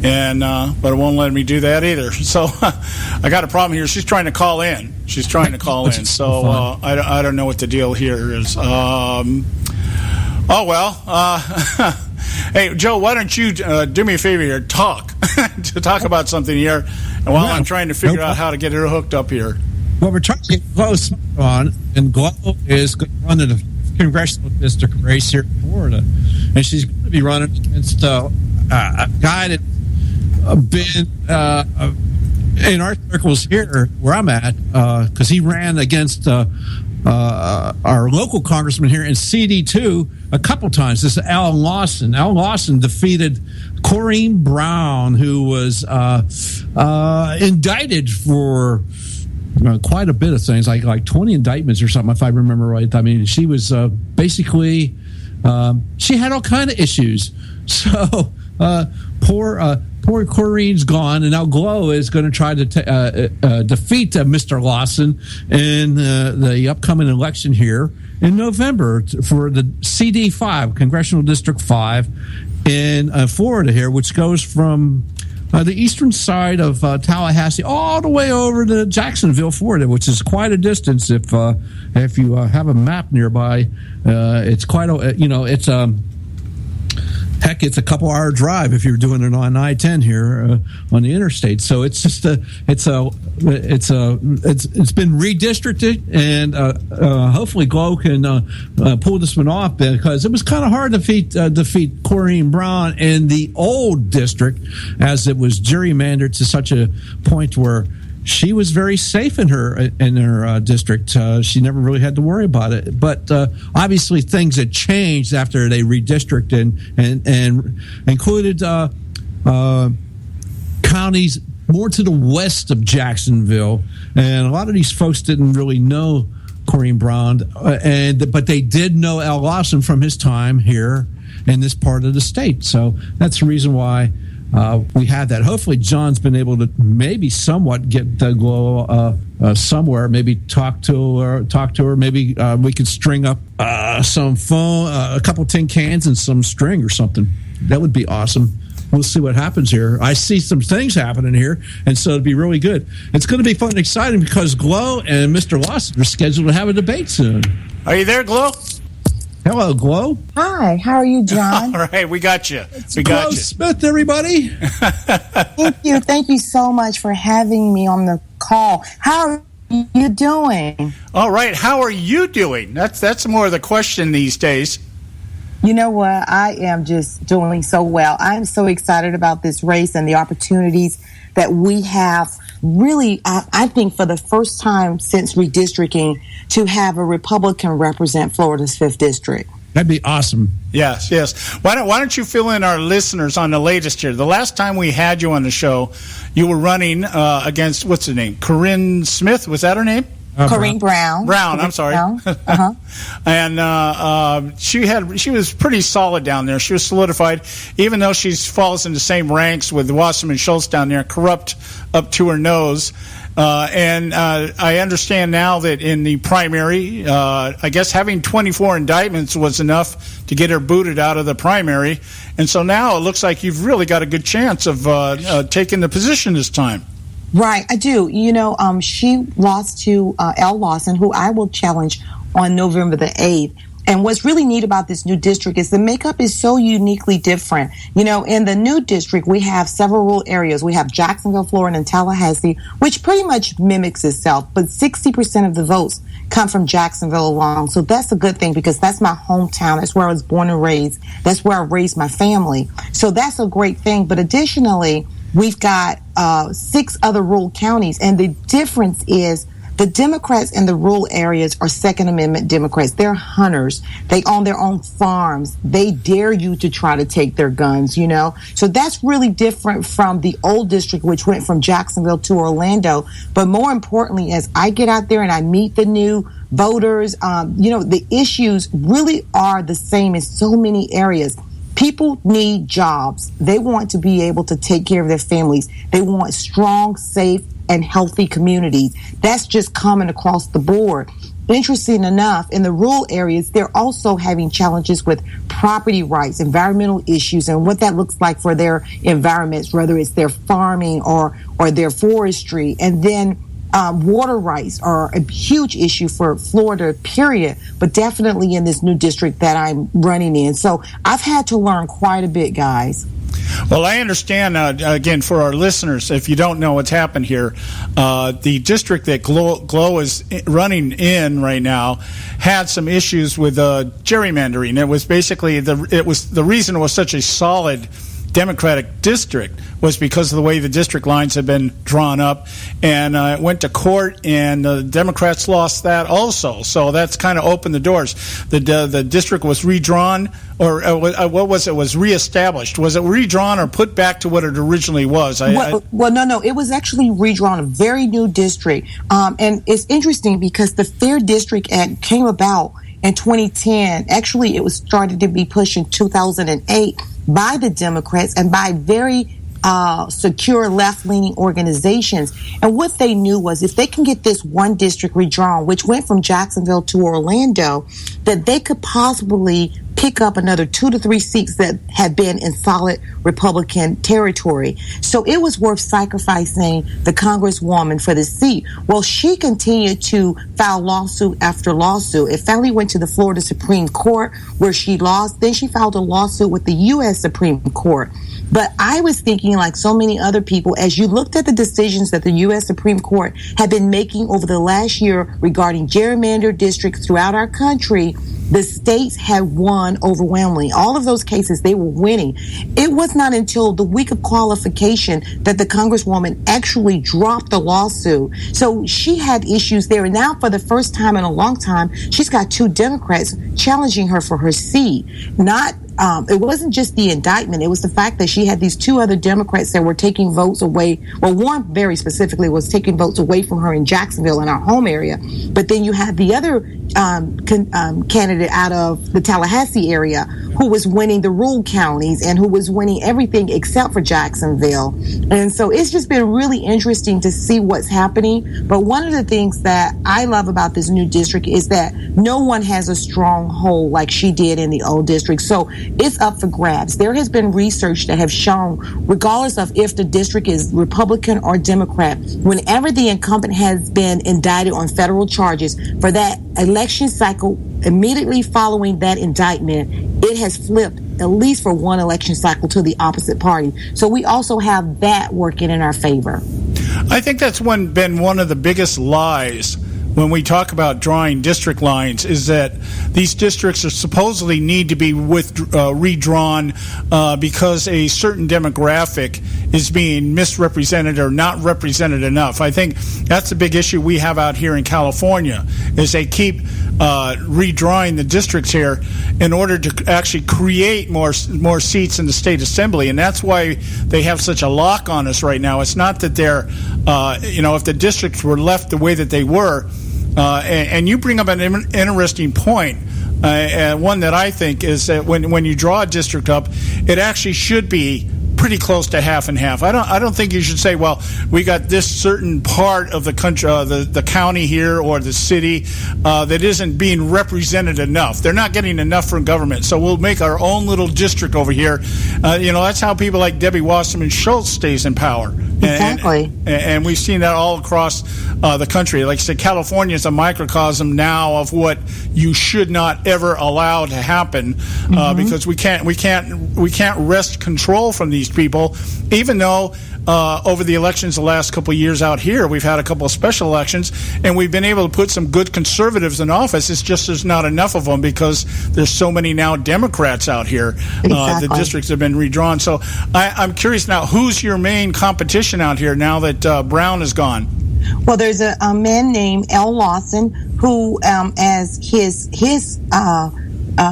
And but it won't let me do that either. So I got a problem here. She's trying to call in. So I don't know what the deal here is. Hey, Joe, why don't you do me a favor here? Talk about something here, and while I'm trying to figure out how to get her hooked up here. Well, we're trying to get Glo on, and Glo is going to run in a congressional district race here in Florida, and she's going to be running against a guy that's been in our circles here where I'm at, because he ran against our local congressman here in CD2 a couple times. This is Al Lawson. Al Lawson defeated Corrine Brown, who was indicted for quite a bit of things, like 20 indictments or something, if I remember right. I mean, she was basically she had all kind of issues. So poor Corrine's gone, and now Glow is going to try to defeat Mr. Lawson in the upcoming election here in November for the CD5, Congressional District 5 in Florida here, which goes from the eastern side of Tallahassee all the way over to Jacksonville, Florida, which is quite a distance. If you have a map nearby, it's quite a it's heck, it's a couple-hour drive if you're doing it on I-10 here on the interstate. So it's just it's been redistricted, and hopefully Glow can pull this one off, because it was kind of hard to defeat Corrine Brown in the old district, as it was gerrymandered to such a point where she was very safe in her district. She never really had to worry about it. But obviously, things had changed after they redistricted and included counties more to the west of Jacksonville. And a lot of these folks didn't really know Corrine Brown, but they did know Al Lawson from his time here in this part of the state. So that's the reason why we had that. Hopefully, John's been able to maybe somewhat get the Glow somewhere. Maybe talk to her. Maybe we could string up some phone, a couple tin cans, and some string or something. That would be awesome. We'll see what happens here. I see some things happening here, and so it'd be really good. It's going to be fun and exciting because Glow and Mr. Lawson are scheduled to have a debate soon. Are you there, Glow? Hello, Glow. Hi, how are you, John? All right, we got you. Glow Smith, everybody. Thank you so much for having me on the call. How are you doing? All right, how are you doing? That's more of the question these days. You know what? I am just doing so well. I'm so excited about this race and the opportunities that we have. Really, I think for the first time since redistricting, to have a Republican represent Florida's 5th District. That'd be awesome. Yes. Why don't you fill in our listeners on the latest here? The last time we had you on the show, you were running against, what's her name? Corinne Smith, was that her name? Corrine Brown. I'm sorry. Brown. Uh-huh. And she was pretty solid down there. She was solidified, even though she falls in the same ranks with Wasserman Schultz down there, corrupt up to her nose. And I understand now that in the primary, I guess having 24 indictments was enough to get her booted out of the primary. And so now it looks like you've really got a good chance of taking the position this time. Right, I do. You know, she lost to Al Lawson, who I will challenge on November the 8th. And what's really neat about this new district is the makeup is so uniquely different. You know, in the new district, we have several rural areas. We have Jacksonville, Florida, and Tallahassee, which pretty much mimics itself. But 60% of the votes come from Jacksonville alone. So that's a good thing because that's my hometown. That's where I was born and raised. That's where I raised my family. So that's a great thing. But additionally, we've got 6 other rural counties. And the difference is the Democrats in the rural areas are Second Amendment Democrats. They're hunters. They own their own farms. They dare you to try to take their guns, you know. So that's really different from the old district, which went from Jacksonville to Orlando. But more importantly, as I get out there and I meet the new voters, you know, the issues really are the same in so many areas. People need jobs. They want to be able to take care of their families. They want strong, safe, and healthy communities. That's just common across the board. Interesting enough, in the rural areas, they're also having challenges with property rights, environmental issues, and what that looks like for their environments, whether it's their farming or their forestry. And then water rights are a huge issue for Florida, period, but definitely in this new district that I'm running in. So I've had to learn quite a bit, guys. Well, I understand, again, for our listeners, if you don't know what's happened here, the district that Glow is running in right now had some issues with gerrymandering. It was basically the reason it was such a solid Democratic district was because of the way the district lines had been drawn up, and it went to court, and the Democrats lost that also. So that's kind of opened the doors. The district was redrawn, or what was it? Was reestablished? Was it redrawn or put back to what it originally was? No. It was actually redrawn, a very new district, and it's interesting because the Fair District Act came about in 2010. Actually, it was started to be pushed in 2008 by the Democrats and by very secure left-leaning organizations. And what they knew was if they can get this one district redrawn, which went from Jacksonville to Orlando, that they could possibly pick up another 2 to 3 seats that had been in solid Republican territory. So it was worth sacrificing the Congresswoman for the seat. Well, she continued to file lawsuit after lawsuit. It finally went to the Florida Supreme Court where she lost. Then she filed a lawsuit with the U.S. Supreme Court. But I was thinking, like so many other people, as you looked at the decisions that the U.S. Supreme Court had been making over the last year regarding gerrymandered districts throughout our country, the states had won overwhelmingly. All of those cases, they were winning. It was not until the week of qualification that the Congresswoman actually dropped the lawsuit. So she had issues there. And now, for the first time in a long time, she's got 2 Democrats challenging her for her seat. It wasn't just the indictment. It was the fact that she had these 2 other Democrats that were taking votes away. Well, one very specifically was taking votes away from her in Jacksonville, in our home area. But then you had the other candidate out of the Tallahassee area who was winning the rural counties and who was winning everything except for Jacksonville. And so it's just been really interesting to see what's happening. But one of the things that I love about this new district is that no one has a stronghold like she did in the old district. So it's up for grabs. There has been research that have shown, regardless of if the district is Republican or Democrat, whenever the incumbent has been indicted on federal charges, for that election cycle immediately following that indictment, it has flipped at least for one election cycle to the opposite party. So we also have that working in our favor. I think that's been one of the biggest lies when we talk about drawing district lines, is that these districts are supposedly need to be redrawn because a certain demographic is being misrepresented or not represented enough. I think that's the big issue we have out here in California, is they keep redrawing the districts here in order to actually create more seats in the state assembly, and that's why they have such a lock on us right now. It's not that they're, if the districts were left the way that they were, and you bring up an interesting point, one that I think is that when you draw a district up, it actually should be pretty close to half and half. I don't think you should say, well, we got this certain part of the country, the county here or the city that isn't being represented enough. They're not getting enough from government, so we'll make our own little district over here. That's how people like Debbie Wasserman Schultz stays in power. Exactly. And we've seen that all across the country. Like I said, California is a microcosm now of what you should not ever allow to happen, because we can't wrest control from these people, even though over the elections the last couple of years out here, we've had a couple of special elections, and we've been able to put some good conservatives in office. It's just there's not enough of them because there's so many now Democrats out here. Exactly. The districts have been redrawn. So I'm curious now, who's your main competition out here now that Brown is gone? Well, there's a man named L. Lawson who, as his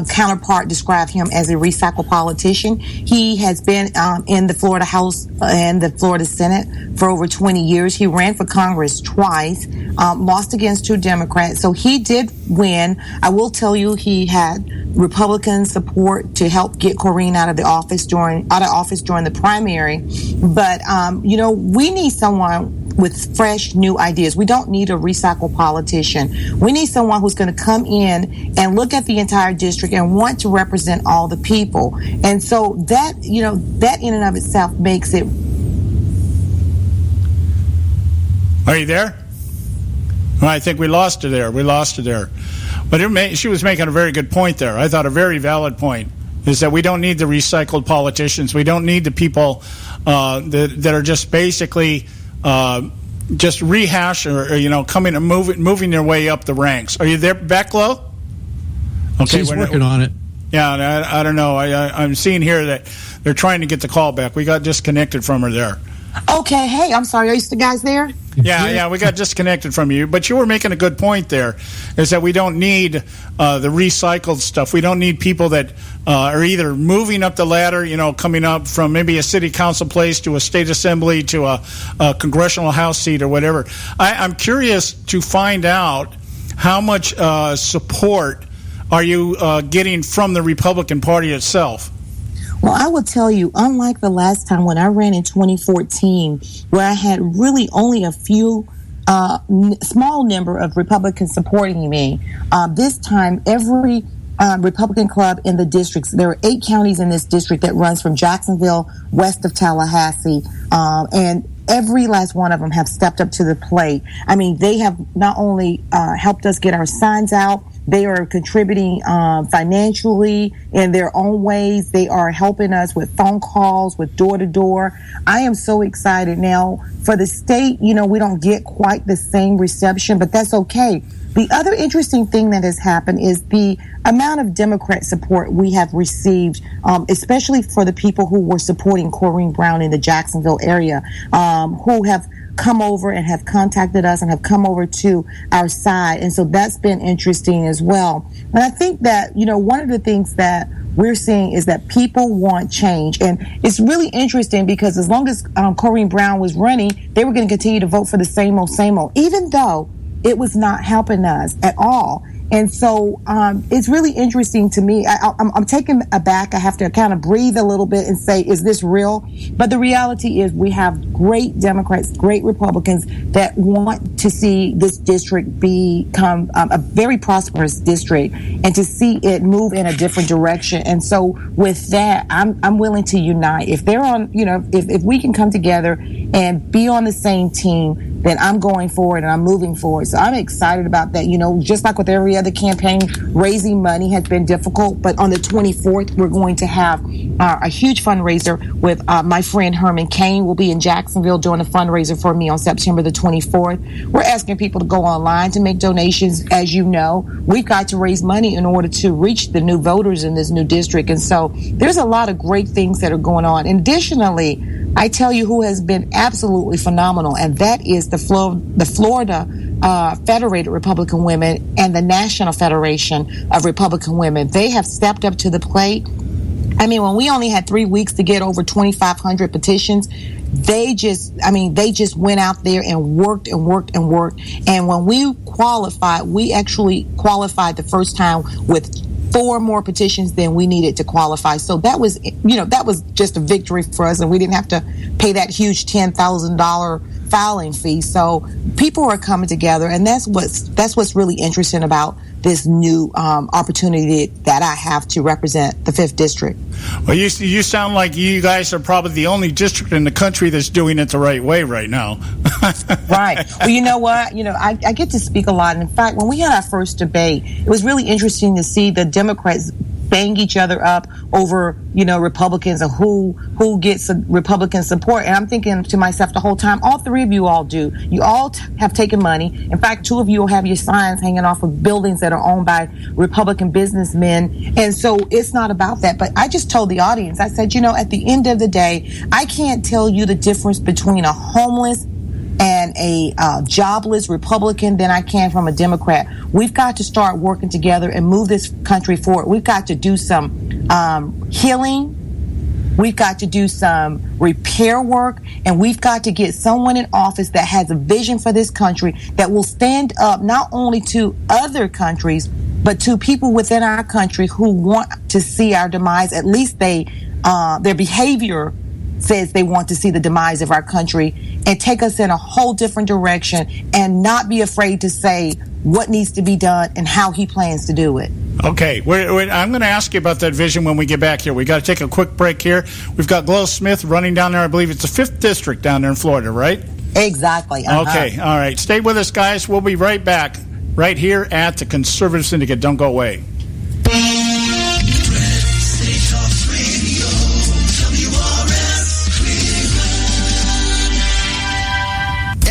counterpart described him as a recycled politician. He has been in the Florida House and the Florida Senate for over 20 years. He ran for Congress twice, lost against 2 Democrats. So he did win. I will tell you, he had Republican support to help get Corrine out of office during the primary. But we need someone with fresh, new ideas. We don't need a recycled politician. We need someone who's going to come in and look at the entire district and want to represent all the people. And so that in and of itself makes it. Are you there? Well, I think we lost her there. But she was making a very good point there. I thought a very valid point is that we don't need the recycled politicians. We don't need the people that are just basically just rehash or coming and moving their way up the ranks. Are you there, Becklow? Okay, she's working on it. Yeah, I don't know. I'm seeing here that they're trying to get the call back. We got disconnected from her there. Okay, hey, I'm sorry. Are you guys there? Yeah, we got disconnected from you. But you were making a good point there, is that we don't need the recycled stuff. We don't need people that are either moving up the ladder, coming up from maybe a city council place to a state assembly to a congressional house seat or whatever. I'm curious to find out how much support are you getting from the Republican Party itself? Well, I will tell you, unlike the last time when I ran in 2014, where I had really only a few small number of Republicans supporting me, this time every Republican club in the districts, there are 8 counties in this district that runs from Jacksonville west of Tallahassee, and every last one of them have stepped up to the plate. I mean, they have not only helped us get our signs out, they are contributing financially in their own ways. They are helping us with phone calls, with door-to-door. I am so excited. Now, for the state, we don't get quite the same reception, but that's okay. The other interesting thing that has happened is the amount of Democrat support we have received, especially for the people who were supporting Corrine Brown in the Jacksonville area, who have come over and have contacted us and have come over to our side. And so that's been interesting as well. And I think that, one of the things that we're seeing is that people want change. And it's really interesting because as long as Corrine Brown was running, they were going to continue to vote for the same old, even though it was not helping us at all. And so it's really interesting to me. I'm taken aback. I have to kind of breathe a little bit and say, is this real? But the reality is we have great Democrats, great Republicans that want to see this district become a very prosperous district and to see it move in a different direction. And so with that, I'm willing to unite. If they're on, if we can come together and be on the same team, then I'm going forward and I'm moving forward. So I'm excited about that. Just like with every other campaign, raising money has been difficult. But on the 24th, we're going to have a huge fundraiser with my friend Herman Cain will be in Jacksonville doing a fundraiser for me on September the 24th. We're asking people to go online to make donations. As you know, we've got to raise money in order to reach the new voters in this new district. And so there's a lot of great things that are going on. Additionally, I tell you who has been absolutely phenomenal, and that is the Florida Federated Republican Women and the National Federation of Republican Women. They have stepped up to the plate. I mean, when we only had 3 weeks to get over 2,500 petitions, they just went out there and worked. And when we qualified, we actually qualified the first time with 4 more petitions than we needed to qualify. So that was, that was just a victory for us, and we didn't have to pay that huge $10,000 filing fee. So people are coming together, and that's what's really interesting about this new opportunity that I have to represent the 5th District. Well, you sound like you guys are probably the only district in the country that's doing it the right way right now. Right. Well, you know what? I get to speak a lot. And in fact, when we had our first debate, it was really interesting to see the Democrats bang each other up over, Republicans and who gets Republican support. And I'm thinking to myself the whole time, all 3 of you all do. You all have taken money. In fact, 2 of you will have your signs hanging off of buildings that are owned by Republican businessmen. And so it's not about that. But I just told the audience, I said, at the end of the day, I can't tell you the difference between a homeless and a jobless Republican than I can from a Democrat. We've got to start working together and move this country forward. We've got to do some healing. We've got to do some repair work, and we've got to get someone in office that has a vision for this country that will stand up not only to other countries, but to people within our country who want to see our demise. At least their behavior says they want to see the demise of our country and take us in a whole different direction and not be afraid to say what needs to be done and how he plans to do it. Okay, I'm going to ask you about that vision when we get back here. We got to take a quick break here. We've got Glo Smith running down there. I believe it's the 5th District down there in Florida, right? Exactly. Okay, all right. Stay with us, guys. We'll be right back right here at the Conservative Syndicate. Don't go away.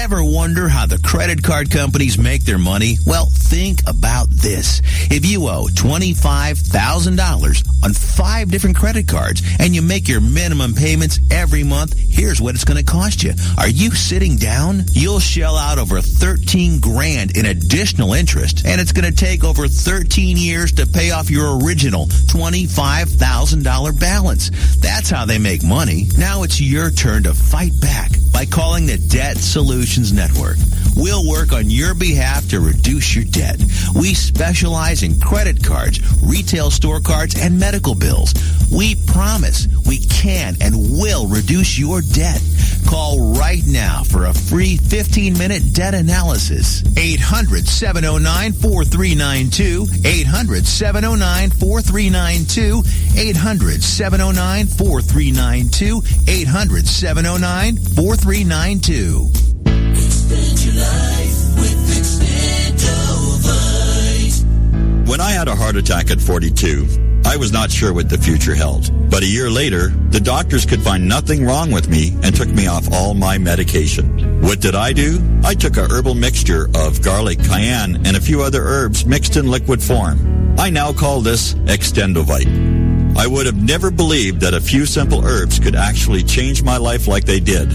Ever wonder how the credit card companies make their money? Well, think about this. If you owe $25,000 on 5 different credit cards and you make your minimum payments every month, here's what it's going to cost you. Are you sitting down? You'll shell out over $13,000 in additional interest, and it's going to take over 13 years to pay off your original $25,000 balance. That's how they make money. Now it's your turn to fight back by calling the Debt Solutions Network. We'll work on your behalf to reduce your debt. We specialize in credit cards, retail store cards, and medical bills. We promise we can and will reduce your debt. Call right now for a free 15-minute debt analysis. 800-709-4392. 800-709-4392. 800-709-4392. 800-709-4392. Expand your life with Expantovite. When I had a heart attack at 42, I was not sure what the future held. But a year later, the doctors could find nothing wrong with me and took me off all my medication. What did I do? I took a herbal mixture of garlic, cayenne, and a few other herbs mixed in liquid form. I now call this Extendovite. I would have never believed that a few simple herbs could actually change my life like they did.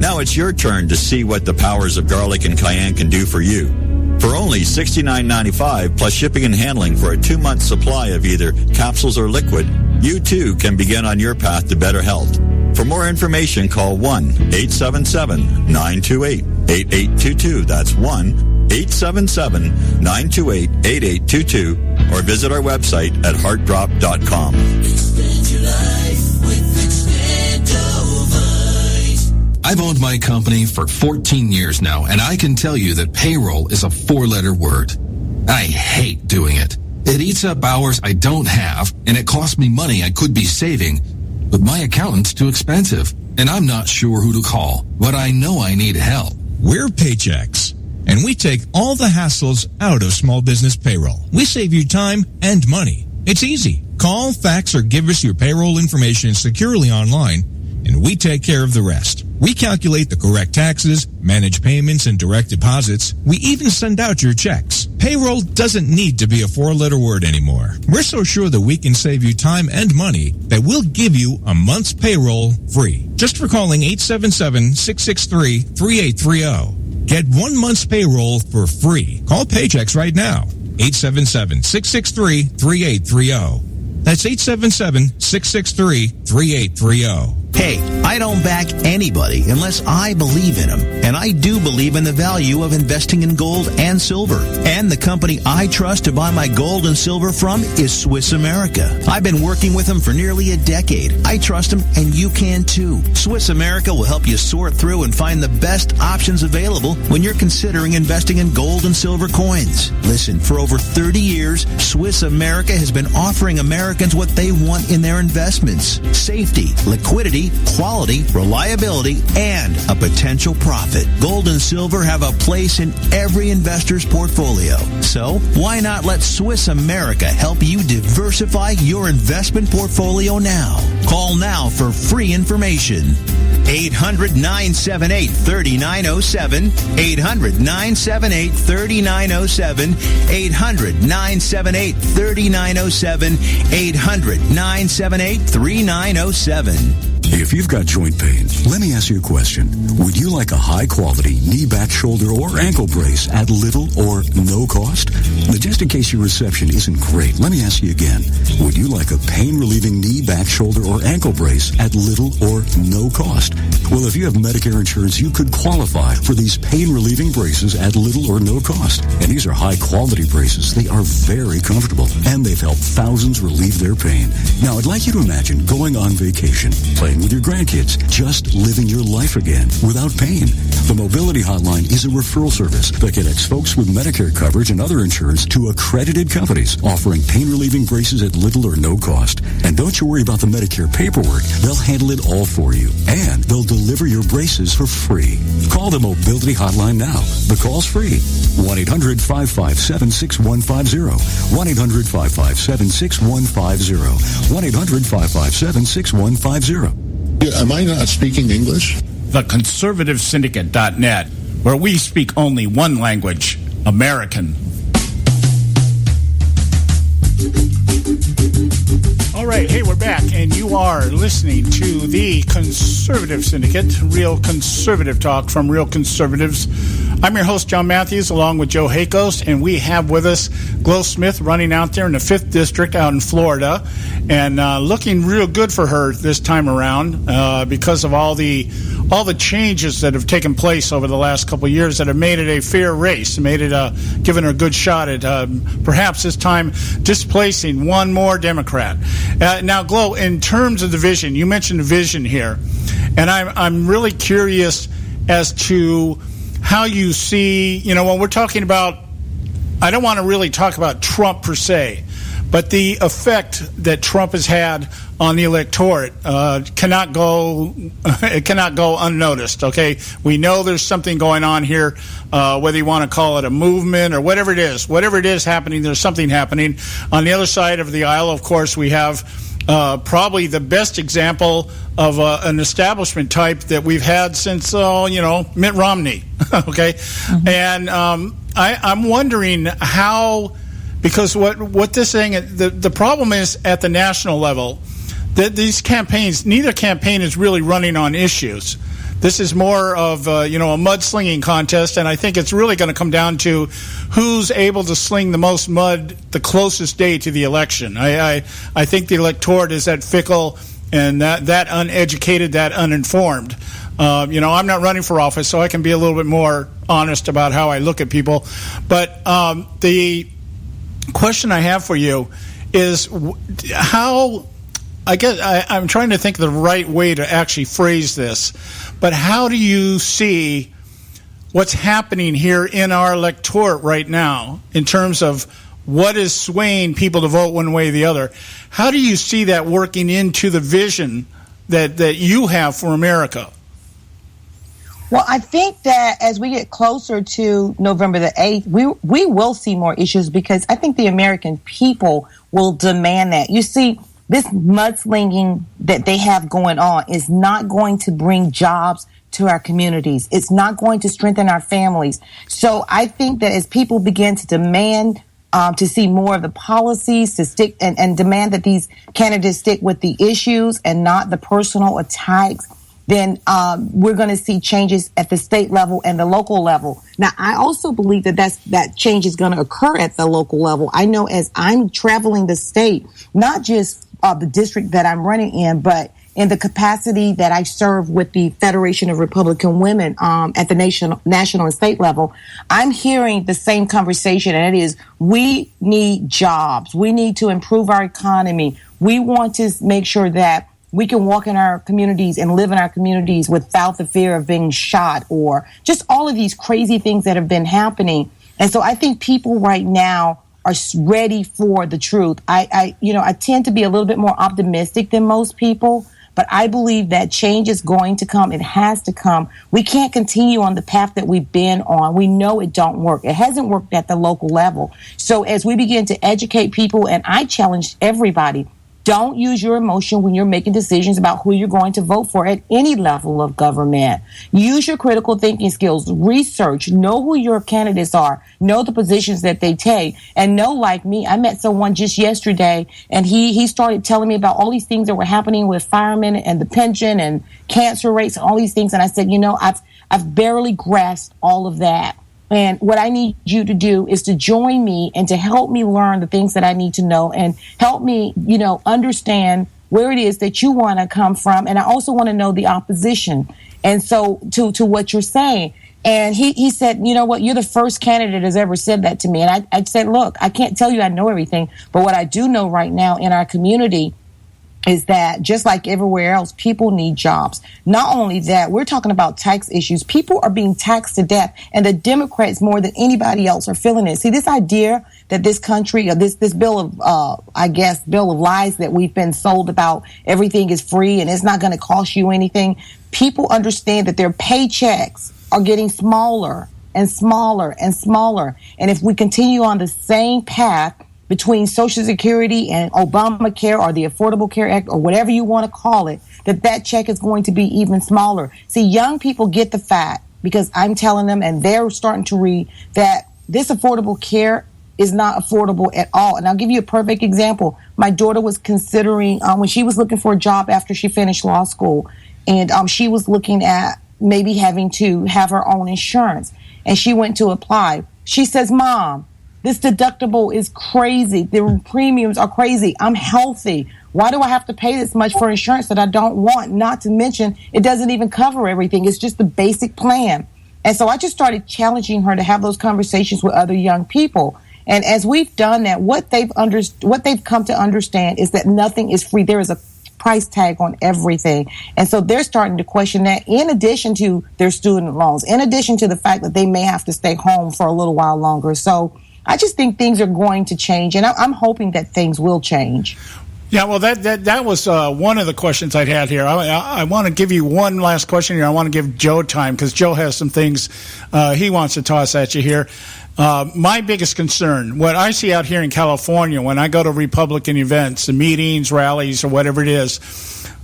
Now it's your turn to see what the powers of garlic and cayenne can do for you. For only $69.95 plus shipping and handling for a 2-month supply of either capsules or liquid, you too can begin on your path to better health. For more information, call 1-877-928-8822. That's 1-877-928-8822. Or visit our website at heartdrop.com. Expand your life with Expandovite. I've owned my company for 14 years now, and I can tell you that payroll is a 4-letter word. I hate doing it. It eats up hours I don't have, and it costs me money I could be saving. But my accountant's too expensive, and I'm not sure who to call. But I know I need help. We're Paychex, and we take all the hassles out of small business payroll. We save you time and money. It's easy. Call, fax, or give us your payroll information securely online, and we take care of the rest. We calculate the correct taxes, manage payments and direct deposits. We even send out your checks. Payroll doesn't need to be a 4-letter word anymore. We're so sure that we can save you time and money that we'll give you a month's payroll free. Just for calling 877-663-3830. Get 1 month's payroll for free. Call Paychex right now. 877-663-3830. That's 877-663-3830. Hey, I don't back anybody unless I believe in them. And I do believe in the value of investing in gold and silver. And the company I trust to buy my gold and silver from is Swiss America. I've been working with them for nearly a decade. I trust them, and you can too. Swiss America will help you sort through and find the best options available when you're considering investing in gold and silver coins. Listen, for over 30 years, Swiss America has been offering Americans what they want in their investments: safety, liquidity, quality, reliability, and a potential profit. Gold and silver have a place in every investor's portfolio. So why not let Swiss America help you diversify your investment portfolio now? Call now for free information. 800-978-3907. 800-978-3907. 800-978-3907. 800-978-3907. If you've got joint pain, let me ask you a question. Would you like a high-quality knee, back, shoulder, or ankle brace at little or no cost? Now, just in case your reception isn't great, let me ask you again. Would you like a pain-relieving knee, back, shoulder, or ankle brace at little or no cost? Well, if you have Medicare insurance, you could qualify for these pain-relieving braces at little or no cost. And these are high-quality braces. They are very comfortable, and they've helped thousands relieve their pain. Now, I'd like you to imagine going on vacation, playing with your grandkids, just living your life again without pain. The Mobility Hotline is a referral service that connects folks with Medicare coverage and other insurance to accredited companies offering pain-relieving braces at little or no cost. And don't you worry about the Medicare paperwork. They'll handle it all for you. And they'll deliver your braces for free. Call the Mobility Hotline now. The call's free. 1-800-557-6150. 1-800-557-6150. 1-800-557-6150. Am I not speaking English? The Conservative Syndicate.net. where we speak only one language, American. All right, hey, we're back, and you are listening to the Conservative Syndicate, real conservative talk from real conservatives. I'm your host, John Matthews, along with Joe Hakos, and we have with us Glo Smith running out there in the 5th District out in Florida, and looking real good for her this time around because of all the changes that have taken place over the last couple of years that have made it a fair race, made it given her a good shot at perhaps this time displacing one more Democrat. Now, Glo, in terms of the vision, you mentioned the vision here, and I'm really curious as to how you see, when we're talking about, I don't want to really talk about Trump per se, but the effect that Trump has had on the electorate cannot go unnoticed. Okay, we know there's something going on here, whether you want to call it a movement or whatever it is happening. There's something happening on the other side of the aisle. Of course, we have probably the best example of an establishment type that we've had since Mitt Romney. Okay, mm-hmm. And I'm wondering how. Because what this thing, the problem is at the national level, that these campaigns, neither campaign is really running on issues. This is more of a mudslinging contest, and I think it's really going to come down to who's able to sling the most mud the closest day to the election. I think the electorate is that fickle and that uneducated, that uninformed. I'm not running for office, so I can be a little bit more honest about how I look at people. But the question I have for you is how, I guess I'm trying to think of the right way to actually phrase this, but how do you see what's happening here in our electorate right now in terms of what is swaying people to vote one way or the other? How do you see that working into the vision that you have for America? Well, I think that as we get closer to November the 8th, we will see more issues because I think the American people will demand that. You see, this mudslinging that they have going on is not going to bring jobs to our communities. It's not going to strengthen our families. So I think that as people begin to demand to see more of the policies, to stick and demand that these candidates stick with the issues and not the personal attacks, then we're going to see changes at the state level and the local level. Now, I also believe that change is going to occur at the local level. I know as I'm traveling the state, not just the district that I'm running in, but in the capacity that I serve with the Federation of Republican Women at the national and state level, I'm hearing the same conversation, and it is, we need jobs. We need to improve our economy. We want to make sure that we can walk in our communities and live in our communities without the fear of being shot or just all of these crazy things that have been happening. And so I think people right now are ready for the truth. I tend to be a little bit more optimistic than most people, but I believe that change is going to come. It has to come. We can't continue on the path that we've been on. We know it don't work. It hasn't worked at the local level. So as we begin to educate people, and I challenge everybody, don't use your emotion when you're making decisions about who you're going to vote for at any level of government. Use your critical thinking skills, research, know who your candidates are, know the positions that they take, and know, like me, I met someone just yesterday, and he started telling me about all these things that were happening with firemen and the pension and cancer rates and all these things. And I said, I've barely grasped all of that. And what I need you to do is to join me and to help me learn the things that I need to know and help me, understand where it is that you want to come from. And I also want to know the opposition. And so to what you're saying. And he said, you know what, you're the first candidate that's ever said that to me. And I said, look, I can't tell you I know everything, but what I do know right now in our community is that just like everywhere else, people need jobs. Not only that, we're talking about tax issues. People are being taxed to death, and the Democrats more than anybody else are feeling it. See, this idea that this country, or this bill of lies that we've been sold about everything is free and it's not going to cost you anything. People understand that their paychecks are getting smaller and smaller and smaller. And if we continue on the same path between Social Security and Obamacare or the Affordable Care Act or whatever you want to call it, that check is going to be even smaller. See, young people get the fact because I'm telling them, and they're starting to read, that this affordable care is not affordable at all. And I'll give you a perfect example. My daughter was considering, when she was looking for a job after she finished law school, and she was looking at maybe having to have her own insurance, and she went to apply. She says, Mom, this deductible is crazy. The premiums are crazy. I'm healthy. Why do I have to pay this much for insurance that I don't want? Not to mention, it doesn't even cover everything. It's just the basic plan. And so I just started challenging her to have those conversations with other young people. And as we've done that, what they've come to understand is that nothing is free. There is a price tag on everything. And so they're starting to question that, in addition to their student loans, in addition to the fact that they may have to stay home for a little while longer. So I just think things are going to change, and I'm hoping that things will change. Yeah, well, that was one of the questions I'd had here. I want to give you one last question here. I want to give Joe time, because Joe has some things he wants to toss at you here. My biggest concern, what I see out here in California when I go to Republican events, meetings, rallies, or whatever it is,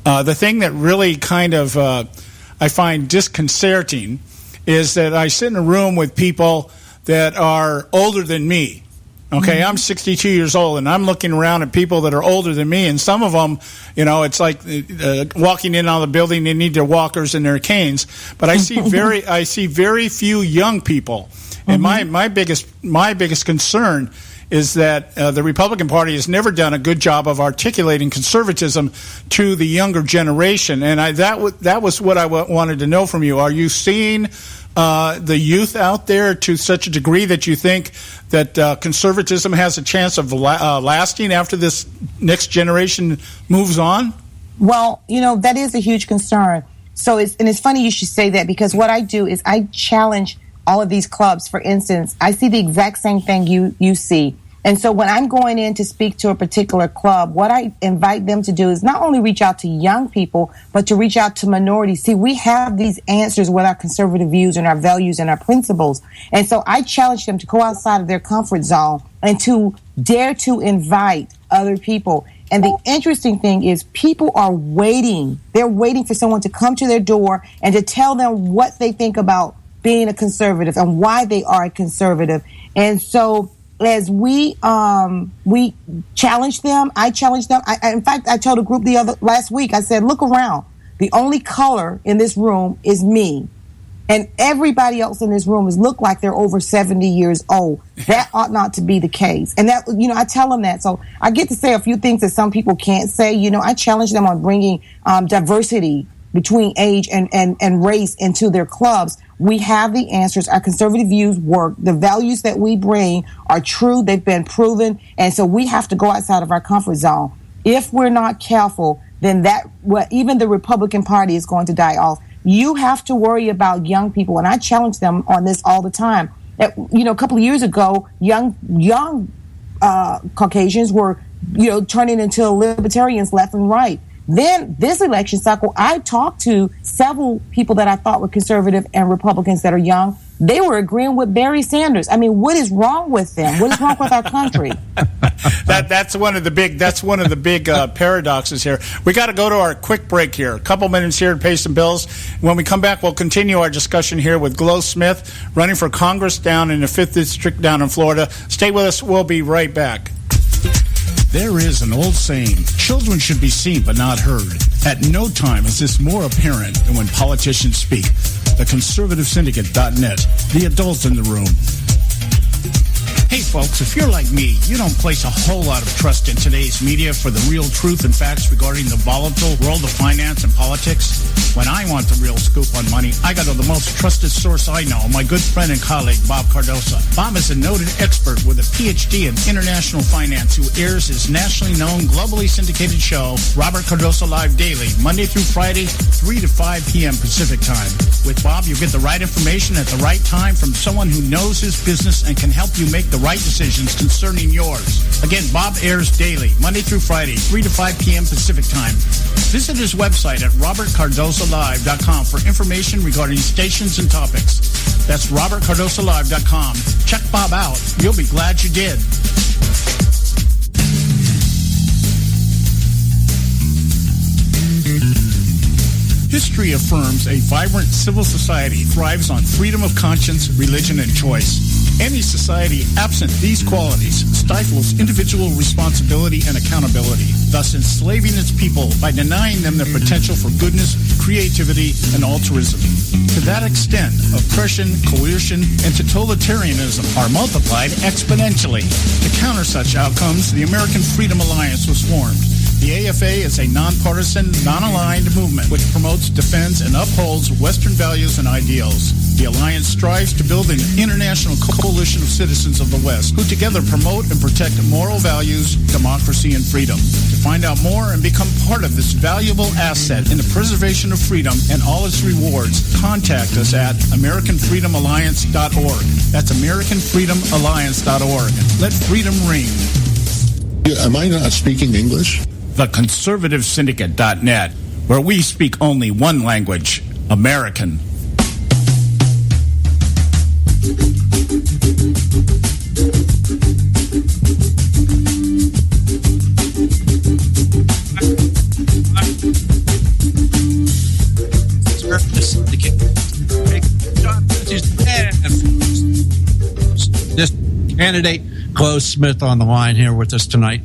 the thing that really kind of I find disconcerting is that I sit in a room with people that are older than me. Okay, I'm 62 years old, and I'm looking around at people that are older than me, and some of them, it's like walking in on the building, they need their walkers and their canes. But I see very few young people, and my biggest concern is that the Republican Party has never done a good job of articulating conservatism to the younger generation, and that was what I wanted to know from you. Are you seeing the youth out there to such a degree that you think that conservatism has a chance of lasting after this next generation moves on? Well, that is a huge concern. So it's funny you should say that, because what I do is I challenge all of these clubs. For instance, I see the exact same thing you see. And so when I'm going in to speak to a particular club, what I invite them to do is not only reach out to young people, but to reach out to minorities. See, we have these answers with our conservative views and our values and our principles. And so I challenge them to go outside of their comfort zone and to dare to invite other people. And the interesting thing is, people are waiting. They're waiting for someone to come to their door and to tell them what they think about being a conservative and why they are a conservative. And so as we challenge them, I challenge them. In fact, I told a group last week, I said, look around. The only color in this room is me. And everybody else in this room look like they're over 70 years old. That ought not to be the case. And that, I tell them that. So I get to say a few things that some people can't say. I challenge them on bringing diversity between age and race into their clubs. We have the answers. Our conservative views work. The values that we bring are true. They've been proven. And so we have to go outside of our comfort zone. If we're not careful, then even the Republican Party is going to die off. You have to worry about young people. And I challenge them on this all the time. A couple of years ago, young Caucasians were, turning into libertarians left and right. Then this election cycle, I talked to several people that I thought were conservative and Republicans that are young. They were agreeing with Barry Sanders. I mean, what is wrong with them? What is wrong with our country? That's one of the big paradoxes here. We got to go to our quick break here. A couple minutes here to pay some bills. When we come back, we'll continue our discussion here with Glo Smith, running for Congress down in the 5th District down in Florida. Stay with us. We'll be right back. There is an old saying, children should be seen but not heard. At no time is this more apparent than when politicians speak. The Conservative Syndicate.net, the adults in the room. Hey folks, if you're like me, you don't place a whole lot of trust in today's media for the real truth and facts regarding the volatile world of finance and politics. When I want the real scoop on money, I go to the most trusted source I know, my good friend and colleague, Bob Cardoso. Bob is a noted expert with a PhD in international finance who airs his nationally known, globally syndicated show, Robert Cardoso Live Daily, Monday through Friday, 3 to 5 p.m. Pacific time. With Bob, you get the right information at the right time from someone who knows his business and can help you make the right decisions concerning yours. Again, Bob airs daily, Monday through Friday, 3 to 5 p.m. Pacific time. Visit his website at robertcardosolive.com for information regarding stations and topics. That's robertcardosolive.com. Check Bob out. You'll be glad you did. History history affirms a vibrant civil society thrives on freedom of conscience, religion, and choice. Any society absent these qualities stifles individual responsibility and accountability, thus enslaving its people by denying them their potential for goodness, creativity, and altruism. To that extent, oppression, coercion, and totalitarianism are multiplied exponentially. To counter such outcomes, the American Freedom Alliance was formed. The AFA is a nonpartisan, non-aligned movement which promotes, defends, and upholds Western values and ideals. The Alliance strives to build an international coalition of citizens of the West who together promote and protect moral values, democracy, and freedom. To find out more and become part of this valuable asset in the preservation of freedom and all its rewards, contact us at AmericanFreedomAlliance.org. That's AmericanFreedomAlliance.org. Let freedom ring. Am I not speaking English? The Conservative Syndicate.net, where we speak only one language, American. This candidate Glo Smith on the line here with us tonight.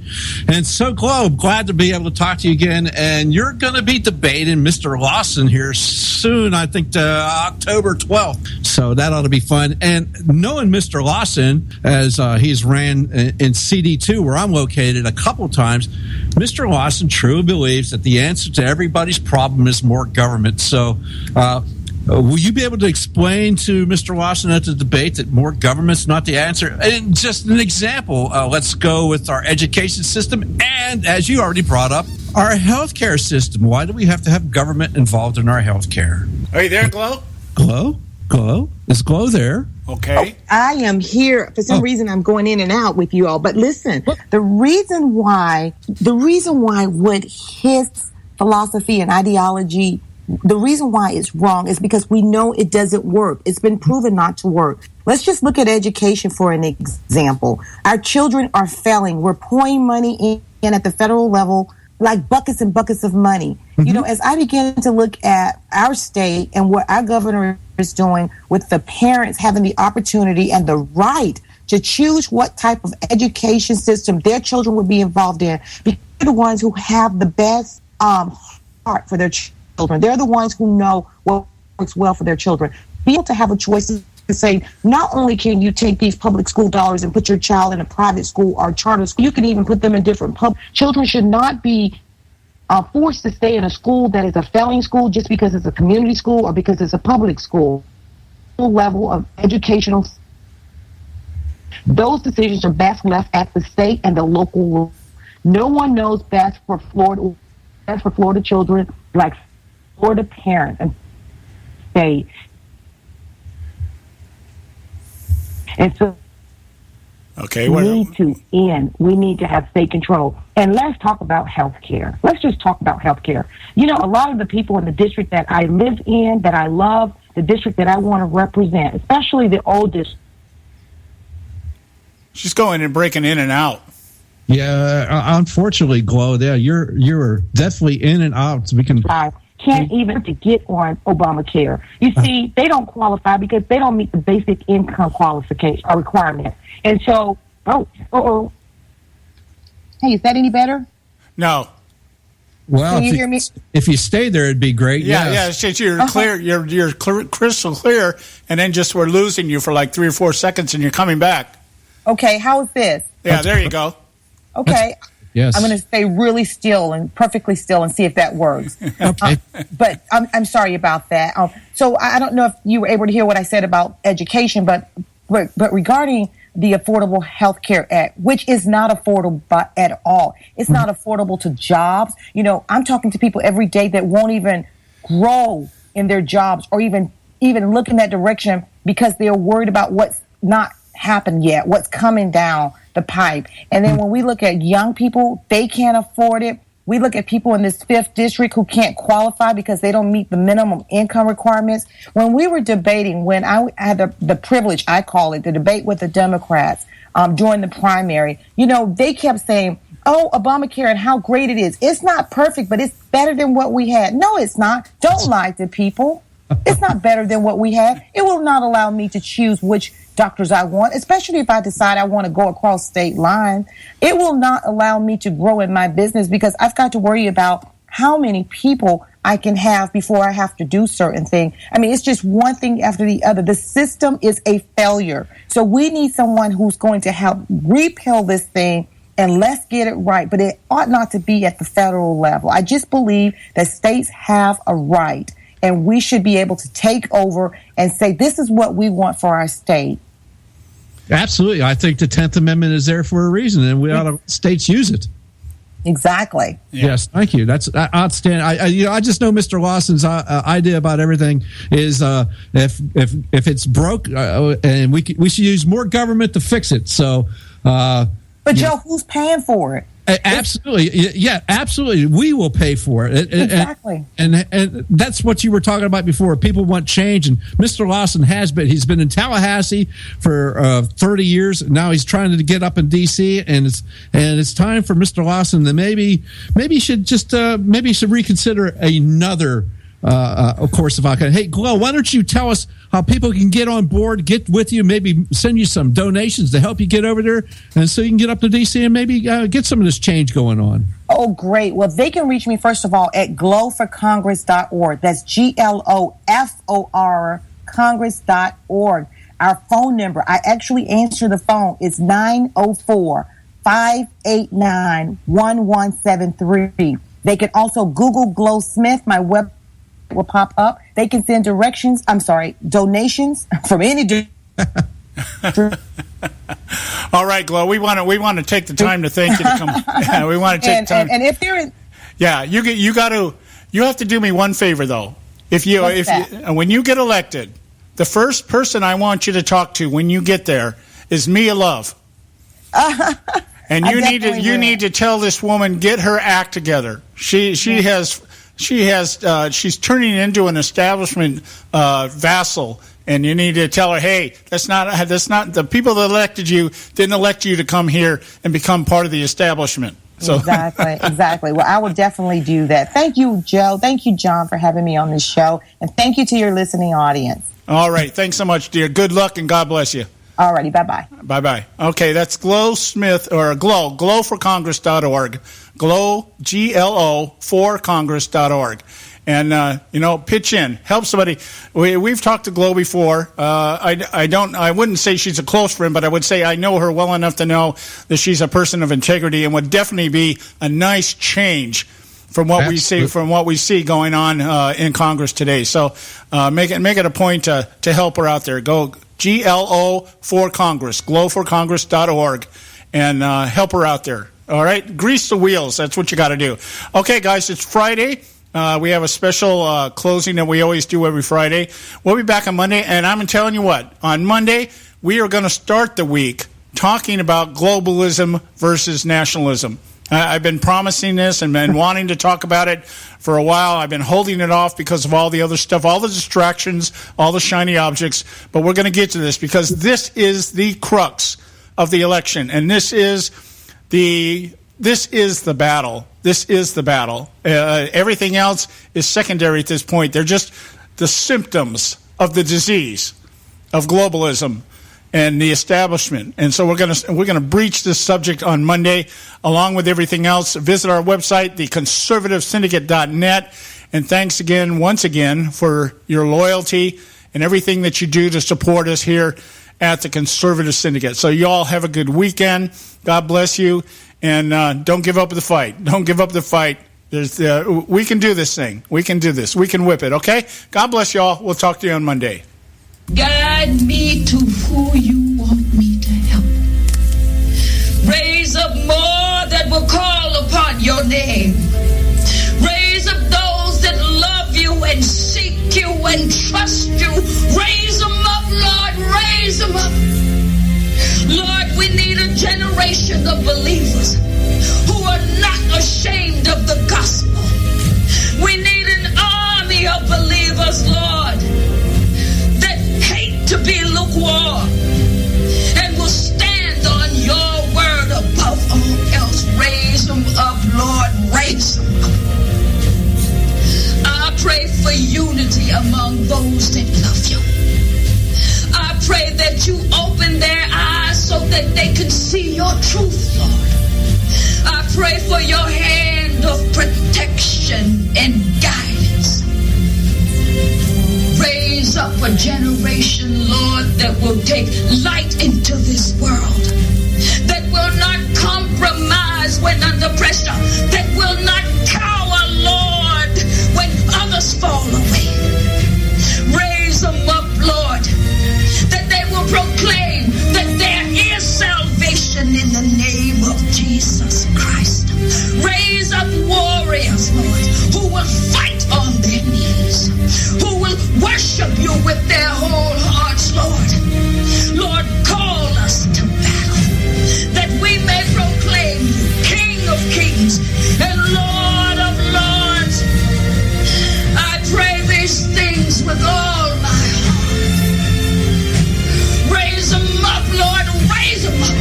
And so, Glo, glad to be able to talk to you again. And you're going to be debating Mr. Lawson here soon, I think October 12th. So that ought to be fun. And knowing Mr. Lawson, as he's ran in CD2, where I'm located, a couple times, Mr. Lawson truly believes that the answer to everybody's problem is more government. So, will you be able to explain to Mr. Lawson at the debate that more government's not the answer? And just an example, let's go with our education system and, as you already brought up, our healthcare system. Why do we have to have government involved in our healthcare? Are you there, Glo? Glo? Is Glo there? Okay. I am here. For some reason, I'm going in and out with you all. But listen, the reason why what his philosophy and ideology, the reason why it's wrong is because we know it doesn't work. It's been proven not to work. Let's just look at education for an example. Our children are failing. We're pouring money in at the federal level, like buckets and buckets of money. You know, as I begin to look at our state and what our governor is doing with the parents having the opportunity and the right to choose what type of education system their children would be involved in, because they're the ones who have the best heart for their children. They're the ones who know what works well for their children. Be able to have a choice to say, not only can you take these public school dollars and put your child in a private school or charter school, you can even put them in different children should not be forced to stay in a school that is a failing school just because it's a community school or because it's a public school. Level of educational, those decisions are best left at the state and the local level. No one knows best for Florida children like Florida parents and state. And so we need to have state control. And let's talk about health care. Let's just talk about health care. You know, a lot of the people in the district that I live in, that I love, the district that I want to represent, especially the oldest. She's going and breaking in and out. Yeah, unfortunately, Glo, yeah, you're definitely in and out. We can't even to get on Obamacare. You see, they don't qualify because they don't meet the basic income qualification or requirement. And so, hey, is that any better? No. Well, can you hear me? If you stay there, it'd be great. Yeah, you're clear. You're crystal clear, and then just we're losing you for like 3 or 4 seconds, and you're coming back. Okay, how is this? Yeah, there you go. Okay. Yes. I'm going to stay really still and perfectly still and see if that works. Okay. But I'm sorry about that. So I don't know if you were able to hear what I said about education, but regarding the Affordable Health Care Act, which is not affordable at all. It's not affordable to jobs. You know, I'm talking to people every day that won't even grow in their jobs or even look in that direction because they're worried about what's not happened yet, what's coming down the pipe. And then when we look at young people, they can't afford it. We look at people in this 5th district who can't qualify because they don't meet the minimum income requirements. When we were debating, when I had the privilege, I call it, the debate with the Democrats during the primary, you know, they kept saying, oh, Obamacare and how great it is. It's not perfect, but it's better than what we had. No, it's not. Don't lie to people. It's not better than what we had. It will not allow me to choose which doctors I want, especially if I decide I want to go across state lines. It will not allow me to grow in my business because I've got to worry about how many people I can have before I have to do certain things. I mean, it's just one thing after the other. The system is a failure. So we need someone who's going to help repeal this thing and let's get it right. But it ought not to be at the federal level. I just believe that states have a right, and we should be able to take over and say, this is what we want for our state. Absolutely. I think the 10th Amendment is there for a reason, and we ought to states use it. Exactly. Yes, thank you. That's outstanding. I just know Mr. Lawson's idea about everything is if it's broke, and we should use more government to fix it. So, but Joe, who's paying for it? Absolutely, yeah, absolutely. We will pay for it. Exactly. And that's what you were talking about before. People want change, and Mr. Lawson has been. He's been in Tallahassee for 30 years. Now he's trying to get up in D.C. and it's time for Mr. Lawson to maybe he should just reconsider another. Of course, if I can. Hey, Glow, why don't you tell us how people can get on board, get with you, maybe send you some donations to help you get over there, and so you can get up to D.C. and maybe get some of this change going on. Oh, great. Well, they can reach me, first of all, at glowforcongress.org. That's GLOFOR Congress.org. Our phone number, I actually answer the phone, is 904-589-1173. They can also Google Glow Smith, my web will pop up. They can send donations from any. All right, Glow. We want to take the time to thank you to come. Yeah, we want to take time. And if you're in, you have to do me one favor though. When you get elected, the first person I want you to talk to when you get there is Mia Love. And you need to tell this woman, get her act together. She's turning into an establishment vassal, and you need to tell her, hey, that's not the people that elected you didn't elect you to come here and become part of the establishment. So Exactly. Well, I will definitely do that. Thank you, Joe. Thank you, John, for having me on this show, and thank you to your listening audience. All right, thanks so much, dear. Good luck and God bless you. All righty, bye-bye. Bye-bye. Okay, that's Glow Smith, or glowforcongress.org. Glow, G-L-O, for Congress.org. And, pitch in. Help somebody. We've talked to Glow before. I wouldn't say she's a close friend, but I would say I know her well enough to know that she's a person of integrity and would definitely be a nice change from what we see going on in Congress today. So make it a point to help her out there. Go GLO for Congress, glowforcongress.org, and help her out there. All right? Grease the wheels. That's what you got to do. Okay, guys, it's Friday. We have a special closing that we always do every Friday. We'll be back on Monday, and I'm telling you what, on Monday, we are going to start the week talking about globalism versus nationalism. I've been promising this and been wanting to talk about it for a while. I've been holding it off because of all the other stuff, all the distractions, all the shiny objects. But we're going to get to this because this is the crux of the election, and this is the battle. This is the battle. Everything else is secondary at this point. They're just the symptoms of the disease of globalism and the establishment. And so we're going to breach this subject on Monday, along with everything else. Visit our website, theconservativesyndicate.net. And thanks once again, for your loyalty and everything that you do to support us here at the Conservative Syndicate. So you all have a good weekend. God bless you. And don't give up the fight. Don't give up the fight. We can do this thing. We can do this. We can whip it, okay? God bless you all. We'll talk to you on Monday. Guide me to who you want me to help. Raise up more that will call upon your name. Raise up those that love you and seek you and trust you. Raise them up, Lord. Raise them up. Lord, we need a generation of believers who are not ashamed of the gospel. We need an army of believers, Lord, that hate to be lukewarm, they can see your truth, Lord. I pray for your hand of protection and guidance. Raise up a generation, Lord, that will take light into this world, that will not compromise when under pressure, that will not cower, Lord, when others fall away. Raise them up, Lord, that they will proclaim that there is salvation in the name of Jesus Christ. Raise up warriors, Lord, who will fight on their knees, who will worship you with their whole hearts, Lord. Lord, call us to battle, that we may proclaim you King of kings and Lord of lords. I pray these things with all my heart. Raise them up, Lord, raise them up.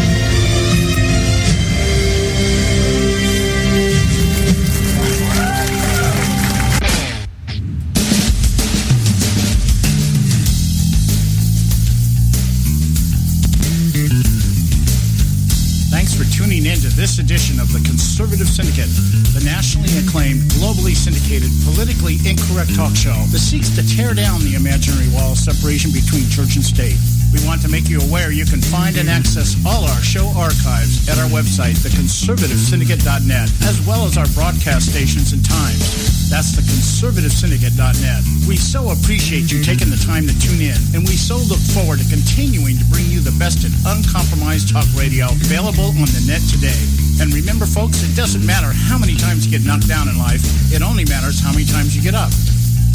Thanks for tuning in to this edition of the Conservative Syndicate, the nationally acclaimed, globally syndicated, politically incorrect talk show that seeks to tear down the imaginary wall of separation between church and state. We want to make you aware you can find and access all our show archives at our website, theconservativesyndicate.net, as well as our broadcast stations and times. That's theconservativesyndicate.net. We so appreciate you taking the time to tune in, and we so look forward to continuing to bring you the best in uncompromised talk radio available on the net today. And remember, folks, it doesn't matter how many times you get knocked down in life. It only matters how many times you get up.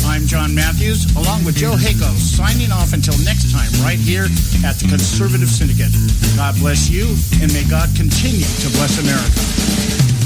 I'm John Matthews, along with Joe Hako, signing off until next time right here at the Conservative Syndicate. God bless you, and may God continue to bless America.